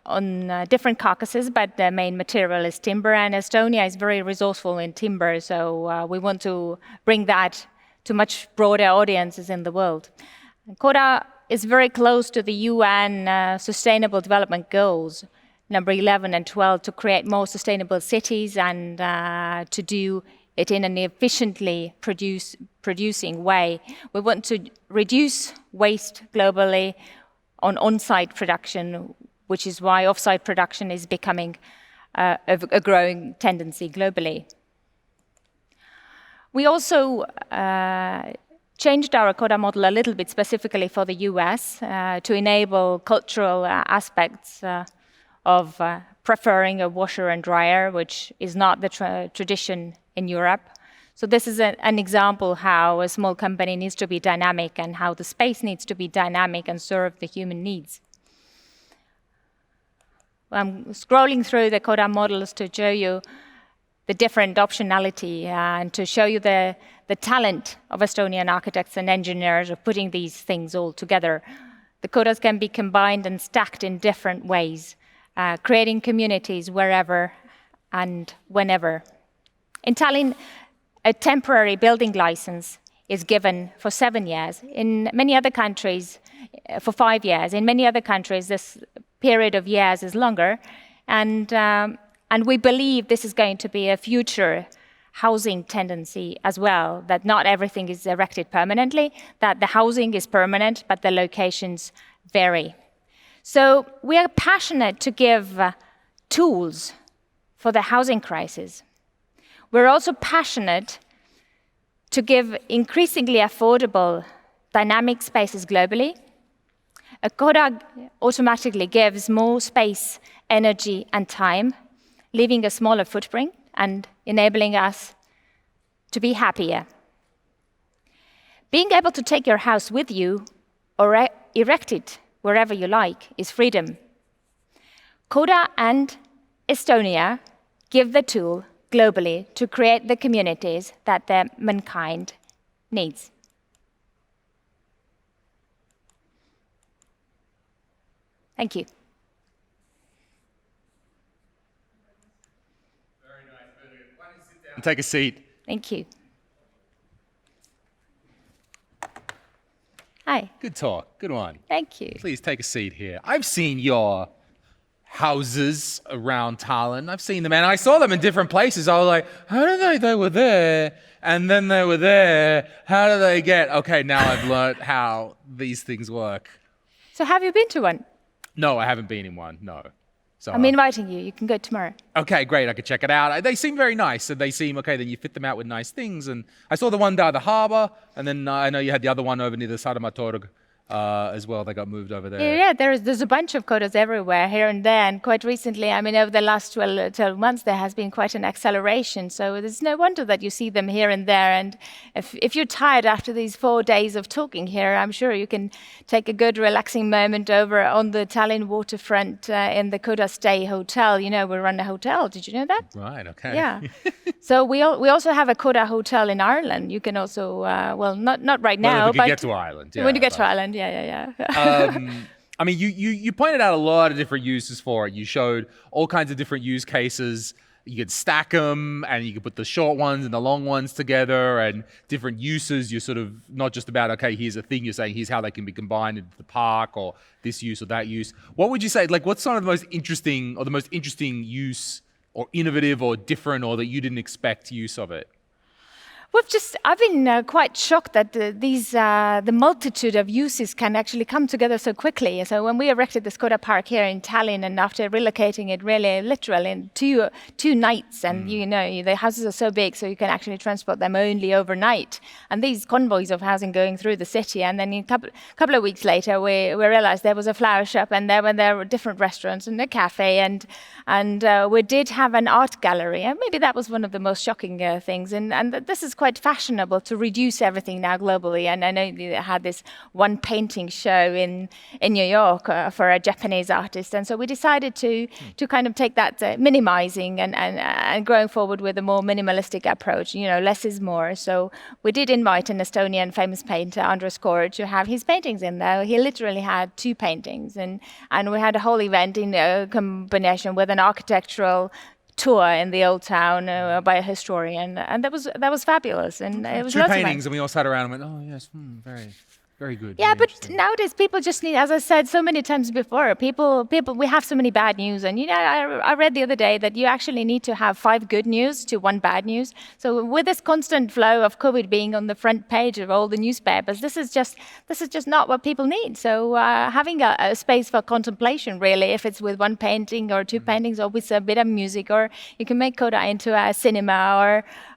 Speaker 7: on different carcasses, but the main material is timber, and Estonia is very resourceful in timber, so we want to bring that to much broader audiences in the world. Koda is very close to the UN Sustainable Development Goals, number 11 and 12, to create more sustainable cities and to do it in an efficiently producing way. We want to reduce waste globally on-site production, which is why off-site production is becoming a growing tendency globally. We also changed our Koda model a little bit specifically for the US to enable cultural aspects of preferring a washer and dryer, which is not the tradition in Europe. So this is an example how a small company needs to be dynamic and how the space needs to be dynamic and serve the human needs. I'm scrolling through the Koda models to show you the different optionality and to show you the talent of Estonian architects and engineers of putting these things all together. The Kodas can be combined and stacked in different ways, creating communities wherever and whenever. In Tallinn, a temporary building license is given for 7 years. In many other countries, for 5 years. In many other countries, this period of years is longer. And we believe this is going to be a future housing tendency as well, that not everything is erected permanently, that the housing is permanent, but the locations vary. So we are passionate to give tools for the housing crisis. We're also passionate to give increasingly affordable dynamic spaces globally. A Koda automatically gives more space, energy, and time, leaving a smaller footprint and enabling us to be happier. Being able to take your house with you or erect it wherever you like is freedom. Koda and Estonia give the tool globally to create the communities that the mankind needs. Thank you.
Speaker 2: Very nice, Birgit. Why don't you sit down and take a seat?
Speaker 7: Thank you. Hi.
Speaker 2: Good talk. Good one.
Speaker 7: Thank you.
Speaker 2: Please take a seat here. I've seen your houses around Tallinn. I've seen them, and I saw them in different places. I was like, how did they were there, and then they were there. How do they get? Okay, now I've learned how these things work.
Speaker 7: So have you been to one?
Speaker 2: No, I haven't been in one, no. So,
Speaker 7: I'm inviting you. You can go tomorrow.
Speaker 2: Okay, great. I could check it out. They seem very nice, and they seem, okay, then you fit them out with nice things. And I saw the one down at the harbour, and then I know you had the other one over near the Sadamatorg as well. They got moved over there.
Speaker 7: Yeah, there's a bunch of Kodas everywhere, here and there. And quite recently, I mean, over the last 12 months, there has been quite an acceleration. So there's no wonder that you see them here and there. And if you're tired after these 4 days of talking here, I'm sure you can take a good relaxing moment over on the Tallinn waterfront in the Kodasema hotel. You know, we run a hotel. Did you know that?
Speaker 2: Right, okay.
Speaker 7: Yeah. So we also have a Koda hotel in Ireland. You can also, well, not right now.
Speaker 2: Well, if we get to Ireland. Yeah,
Speaker 7: when you get to Ireland, yeah.
Speaker 2: I mean, you pointed out a lot of different uses for it. You showed all kinds of different use cases. You could stack them, and you could put the short ones and the long ones together, and different uses. You're sort of not just about, okay, here's a thing. You're saying here's how they can be combined into the park, or this use or that use. What would you say, like, what's some of the most interesting use, or innovative, or different, or that you didn't expect use of it?
Speaker 7: I've been quite shocked that the multitude of uses can actually come together so quickly. So when we erected the Koda Park here in Tallinn, and after relocating it really literally in two nights, and you know, the houses are so big, so you can actually transport them only overnight. And these convoys of housing going through the city, and then a couple of weeks later, we realized there was a flower shop, and there were different restaurants and a cafe, and we did have an art gallery, and maybe that was one of the most shocking things. And this is quite fashionable to reduce everything now globally. And I know they had this one painting show in New York for a Japanese artist. And so we decided to kind of take that minimizing and going forward with a more minimalistic approach. Less is more. So we did invite an Estonian famous painter, Andres Kor, to have his paintings in there. He literally had 2 paintings. And we had a whole event in combination with an architectural tour in the old town by a historian, and that was fabulous, and it was
Speaker 2: 2
Speaker 7: lots
Speaker 2: paintings,
Speaker 7: of
Speaker 2: and we all sat around and went, "Oh yes, very, very good."
Speaker 7: Yeah,
Speaker 2: very
Speaker 7: but nowadays people just need, as I said so many times before, people. We have so many bad news, and I read the other day that you actually need to have 5 good news to 1 bad news. So with this constant flow of COVID being on the front page of all the newspapers, this is just not what people need. So having a space for contemplation, really, if it's with 1 painting or 2 paintings, or with a bit of music, or you can make Koda into a cinema,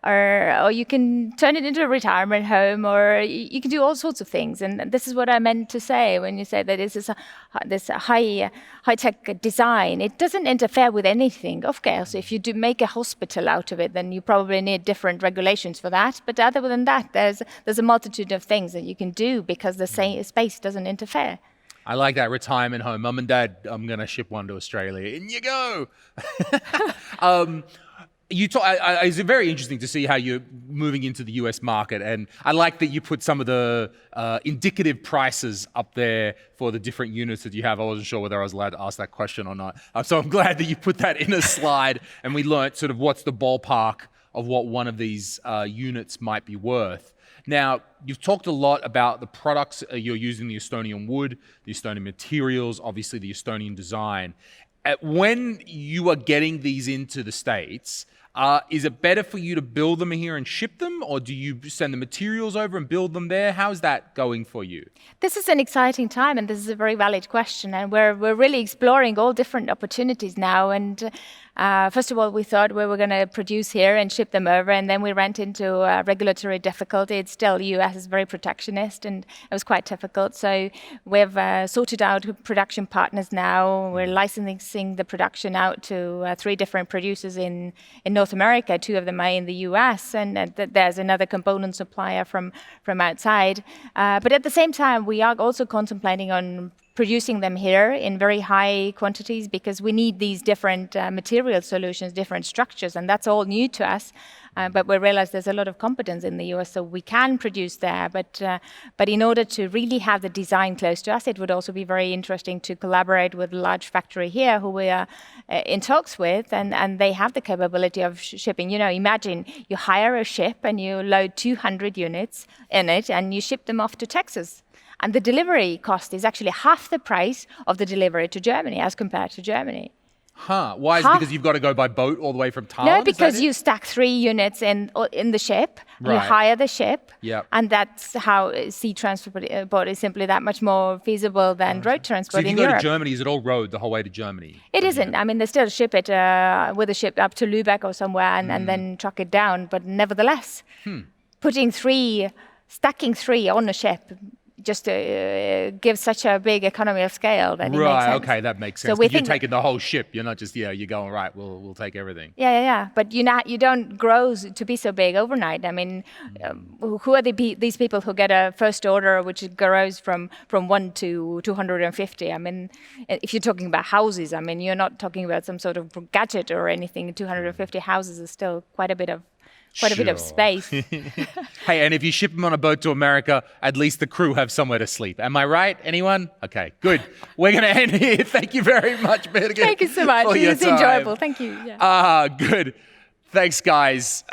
Speaker 7: or you can turn it into a retirement home, or you can do all sorts of things. And this is what I meant to say when you say that this high-tech design. It doesn't interfere with anything. Of course, if you do make a hospital out of it, then you probably need different regulations for that. But other than that, there's a multitude of things that you can do because the space doesn't interfere.
Speaker 2: I like that retirement home. Mum and Dad, I'm going to ship one to Australia. In you go. It's very interesting to see how you're moving into the US market, and I like that you put some of the indicative prices up there for the different units that you have. I wasn't sure whether I was allowed to ask that question or not, so I'm glad that you put that in a slide, and we learnt sort of what's the ballpark of what one of these units might be worth. Now, you've talked a lot about the products. You're using the Estonian wood, the Estonian materials, obviously the Estonian design. When you are getting these into the States, is it better for you to build them here and ship them, or do you send the materials over and build them there? How's that going for you?
Speaker 7: This is an exciting time, and this is a very valid question, and we're really exploring all different opportunities now. And first of all, we thought we were going to produce here and ship them over, and then we ran into regulatory difficulty. It's still, US is very protectionist, and it was quite difficult. So we've sorted out production partners now. We're licensing the production out to 3 different producers in North America. 2 of them are in the US, and there's another component supplier from outside. But at the same time, we are also contemplating on producing them here in very high quantities because we need these different material solutions, different structures, and that's all new to us. But we realize there's a lot of competence in the US, so we can produce there. But in order to really have the design close to us, it would also be very interesting to collaborate with a large factory here who we are in talks with, and they have the capability of shipping. Imagine you hire a ship and you load 200 units in it and you ship them off to Texas. And the delivery cost is actually half the price of the delivery to Germany as compared to Germany.
Speaker 2: Huh. Why? Is it because you've got to go by boat all the way from Tallinn?
Speaker 7: No, because you stack 3 units in the ship,
Speaker 2: Right.
Speaker 7: you hire the ship,
Speaker 2: Yep.
Speaker 7: and that's how sea transport is simply that much more feasible than road
Speaker 2: So
Speaker 7: transport
Speaker 2: if you
Speaker 7: in
Speaker 2: go
Speaker 7: Europe.
Speaker 2: to Germany, is it all road the whole way to Germany?
Speaker 7: It isn't. I mean, they still ship it with a ship up to Lübeck or somewhere and then truck it down. But nevertheless, stacking 3 on a ship just gives such a big economy of scale that it makes
Speaker 2: Right,
Speaker 7: sense.
Speaker 2: okay, that makes sense.
Speaker 7: So we
Speaker 2: 'Cause you're
Speaker 7: think
Speaker 2: taking the whole ship. You're not just, you're going, right, we'll take everything.
Speaker 7: Yeah. But you don't grow to be so big overnight. I mean, who are these people who get a first order which grows from 1 to 250? I mean, if you're talking about houses, I mean, you're not talking about some sort of gadget or anything. 250 houses is still quite a bit of space.
Speaker 2: Hey, and if you ship them on a boat to America, at least the crew have somewhere to sleep. Am I right? Anyone? Okay, good. We're going to end here. Thank you very much, Birgit.
Speaker 7: Thank you so much. It was enjoyable. Thank you. Yeah.
Speaker 2: Good. Thanks, guys.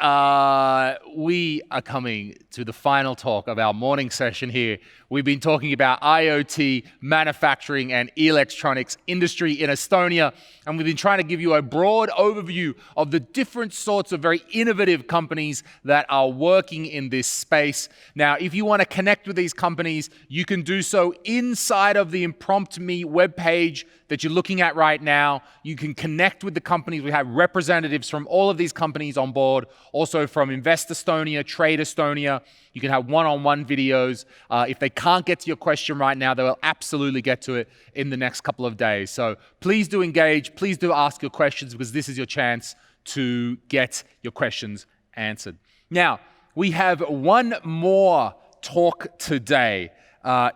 Speaker 2: We are coming to the final talk of our morning session here. We've been talking about IoT, manufacturing, and electronics industry in Estonia, and we've been trying to give you a broad overview of the different sorts of very innovative companies that are working in this space. Now, if you want to connect with these companies, you can do so inside of the Impromptu Me webpage that you're looking at right now. You can connect with the companies. We have representatives from all of these companies on board, also from Invest Estonia, Trade Estonia. You can have one-on-one videos. If they can't get to your question right now, they will absolutely get to it in the next couple of days. So please do engage. Please do ask your questions because this is your chance to get your questions answered. Now, we have one more talk today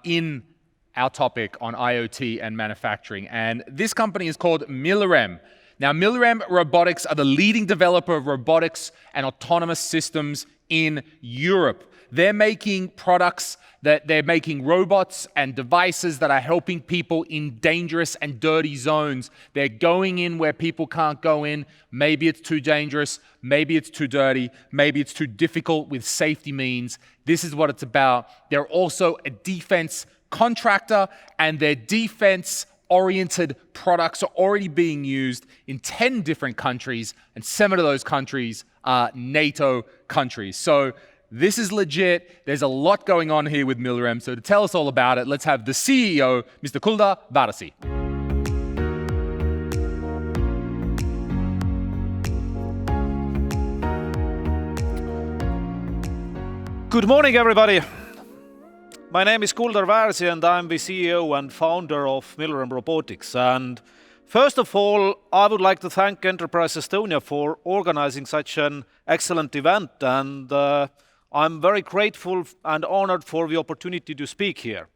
Speaker 2: in our topic on IoT and manufacturing. And this company is called Milrem. Now, Milrem Robotics are the leading developer of robotics and autonomous systems in Europe. They're making products they're making robots and devices that are helping people in dangerous and dirty zones. They're going in where people can't go in. Maybe it's too dangerous, maybe it's too dirty, maybe it's too difficult with safety means. This is what it's about. They're also a defense contractor, and their defense-oriented products are already being used in 10 different countries, and 7 of those countries are NATO countries. So this is legit. There's a lot going on here with Milrem. So to tell us all about it, let's have the CEO, Mr. Kuldar, Vares.
Speaker 8: Good morning, everybody. My name is Kuldar Vares, and I'm the CEO and founder of Milrem Robotics. And first of all, I would like to thank Enterprise Estonia for organizing such an excellent event, and I'm very grateful and honored for the opportunity to speak here.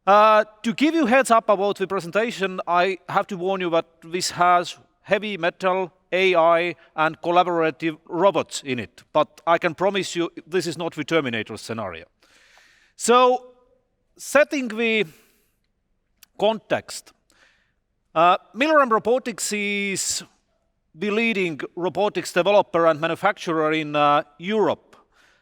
Speaker 8: To give you a heads up about the presentation, I have to warn you that this has heavy metal, AI, and collaborative robots in it. But I can promise you this is not the Terminator scenario. So, setting the context, Milrem Robotics is the leading robotics developer and manufacturer in Europe.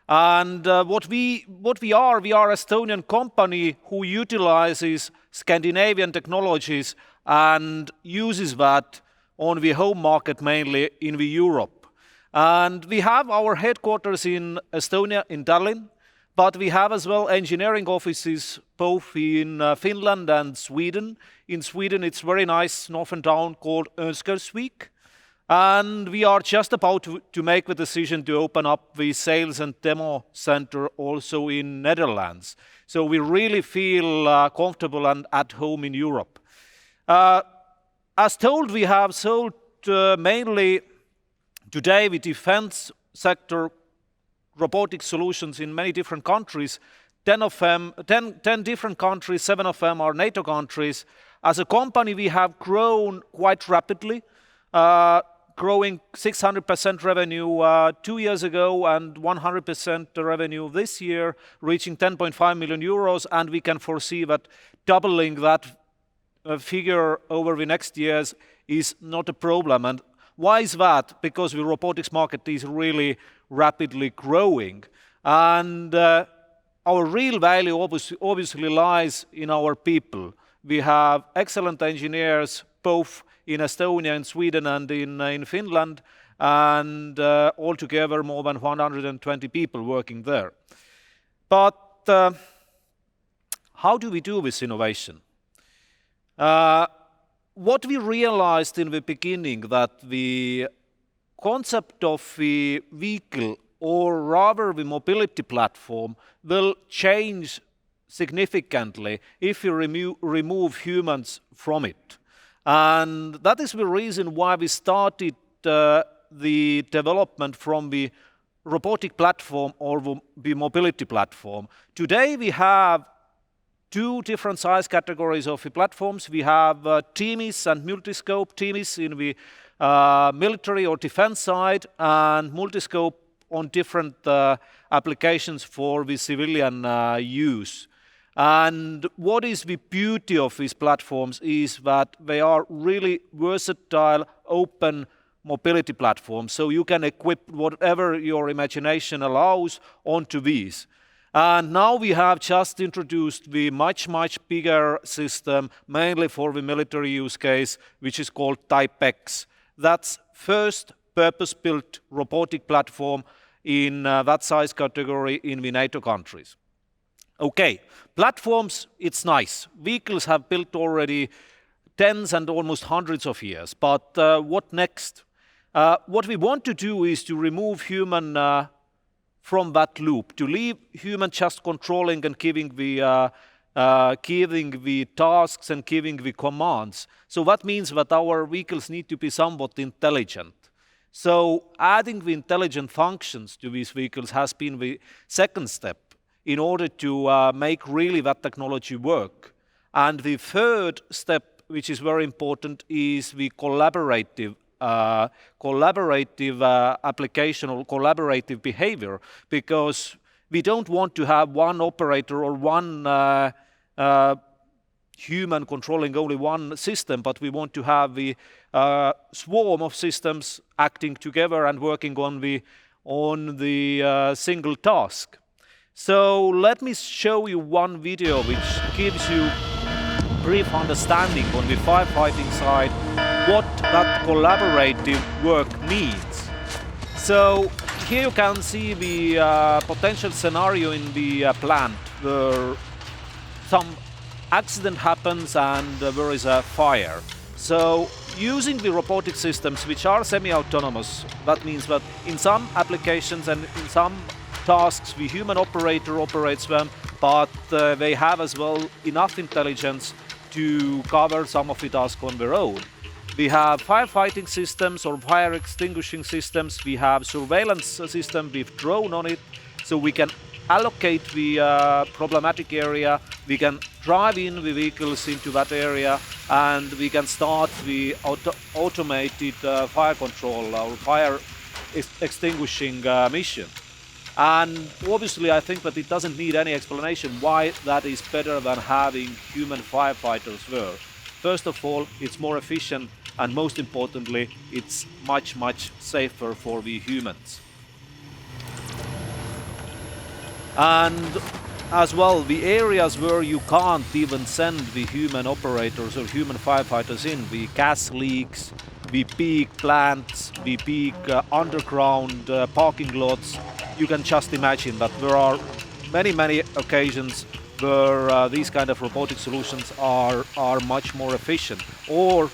Speaker 8: And what we are an Estonian company who utilizes Scandinavian technologies and uses that on the home market, mainly in the Europe. And we have our headquarters in Estonia, in Tallinn, but we have as well engineering offices both in Finland and Sweden. In Sweden, it's a very nice northern town called Örnsköldsvik. And we are just about to make the decision to open up the sales and demo center also in Netherlands. So we really feel comfortable and at home in Europe. As told, we have sold mainly today the defense sector robotic solutions in many different countries. 10 different countries, 7 of them are NATO countries. As a company, we have grown quite rapidly. Growing 600% revenue 2 years ago and 100% revenue this year, reaching 10.5 million euros, and we can foresee that doubling that figure over the next years is not a problem. And why is that? Because the robotics market is really rapidly growing. And our real value obviously lies in our people. We have excellent engineers both in Estonia, in Sweden, and in Finland, and altogether more than 120 people working there. But how do we do this innovation? What we realized in the beginning that the concept of the vehicle, or rather the mobility platform, will change significantly if we remove humans from it. And that is the reason why we started the development from the robotic platform or the mobility platform. Today we have 2 different size categories of the platforms. We have TMIS and multiscope. TMIS in the military or defense side, and multiscope on different applications for the civilian use. And what is the beauty of these platforms is that they are really versatile, open mobility platforms. So you can equip whatever your imagination allows onto these. And now we have just introduced the much bigger system, mainly for the military use case, which is called Type X. That's first purpose-built robotic platform in that size category in the NATO countries. Okay, platforms, it's nice. Vehicles have built already tens and almost hundreds of years, but what next? What we want to do is to remove human from that loop, to leave human just controlling and giving the tasks and giving the commands. So that means that our vehicles need to be somewhat intelligent. So adding the intelligent functions to these vehicles has been the second step in order to make really that technology work. And the third step, which is very important, is the collaborative application or collaborative behavior, because we don't want to have one operator or one human controlling only one system, but we want to have the swarm of systems acting together and working on the single task. So let me show you one video which gives you brief understanding on the firefighting side what that collaborative work means. So here you can see the potential scenario in the plant where some accident happens and there is a fire. So using the robotic systems which are semi-autonomous, that means that in some applications and in some tasks the human operator operates them, but they have as well enough intelligence to cover some of the tasks on their own. We have firefighting systems or fire extinguishing systems, we have surveillance system with drone on it, so we can allocate the problematic area, we can drive in the vehicles into that area, and we can start the automated fire control or fire extinguishing mission. And obviously I think that it doesn't need any explanation why that is better than having human firefighters there. First of all, it's more efficient, and most importantly, it's much, much safer for the humans. And as well, the areas where you can't even send the human operators or human firefighters in, the gas leaks, the big plants, the big underground parking lots, you can just imagine that there are many, many occasions where these kind of robotic solutions are much more efficient. Or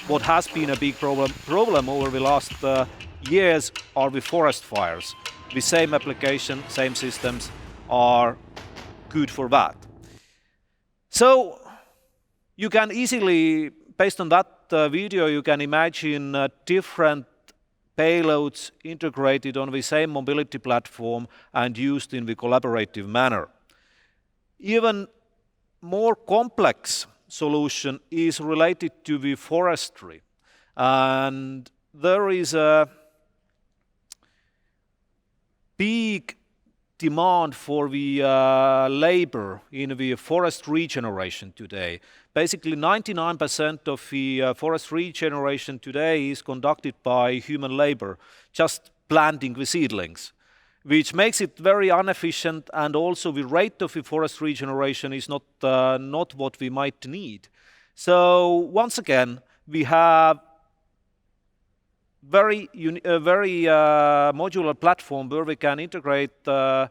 Speaker 8: what has been a big problem over the last years are the forest fires. The same application, same systems are good for that. So you can easily, based on that video, you can imagine different payloads integrated on the same mobility platform and used in the collaborative manner. Even more complex solution is related to the forestry, and there is a big demand for the labor in the forest regeneration today. Basically 99% of the forest regeneration today is conducted by human labor, just planting the seedlings, which makes it very inefficient, and also the rate of the forest regeneration is not what we might need. So once again, we have very modular platform where we can integrate the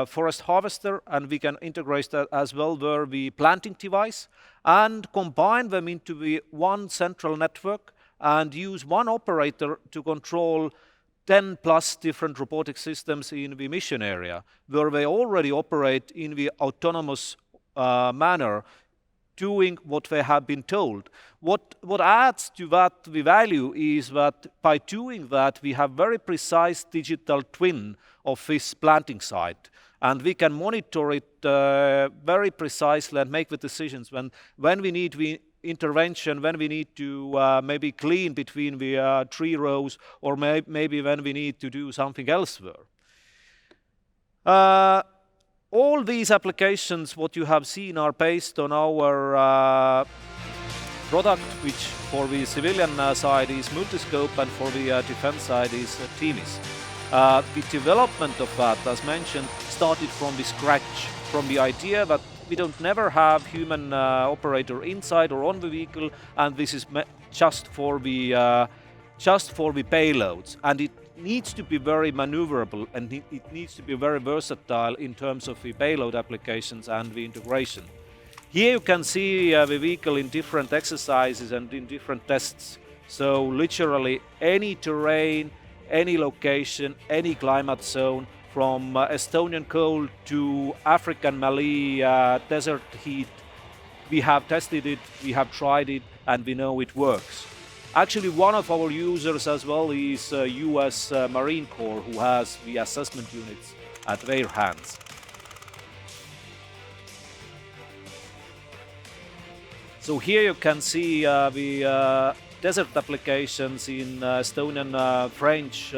Speaker 8: forest harvester, and we can integrate that as well where the planting device, and combine them into the one central network and use one operator to control 10 plus different robotic systems in the mission area, where they already operate in the autonomous manner, doing what they have been told. What adds to that the value is that by doing that we have very precise digital twin of this planting site, and we can monitor it very precisely and make the decisions when we need the intervention, when we need to maybe clean between the tree rows, or maybe when we need to do something elsewhere. All these applications, what you have seen, are based on our product, which for the civilian side is Multiscope, and for the defense side is TIMIS. The development of that, as mentioned, started from the scratch, from the idea that we don't never have human operator inside or on the vehicle, and this is just for the payloads, and it needs to be very maneuverable, and it needs to be very versatile in terms of the payload applications and the integration. Here you can see the vehicle in different exercises and in different tests. So literally any terrain, any location, any climate zone, from Estonian cold to African Malay desert heat, we have tested it, we have tried it, and we know it works. Actually, one of our users as well is US Marine Corps, who has the assessment units at their hands. So here you can see the desert applications in Estonian French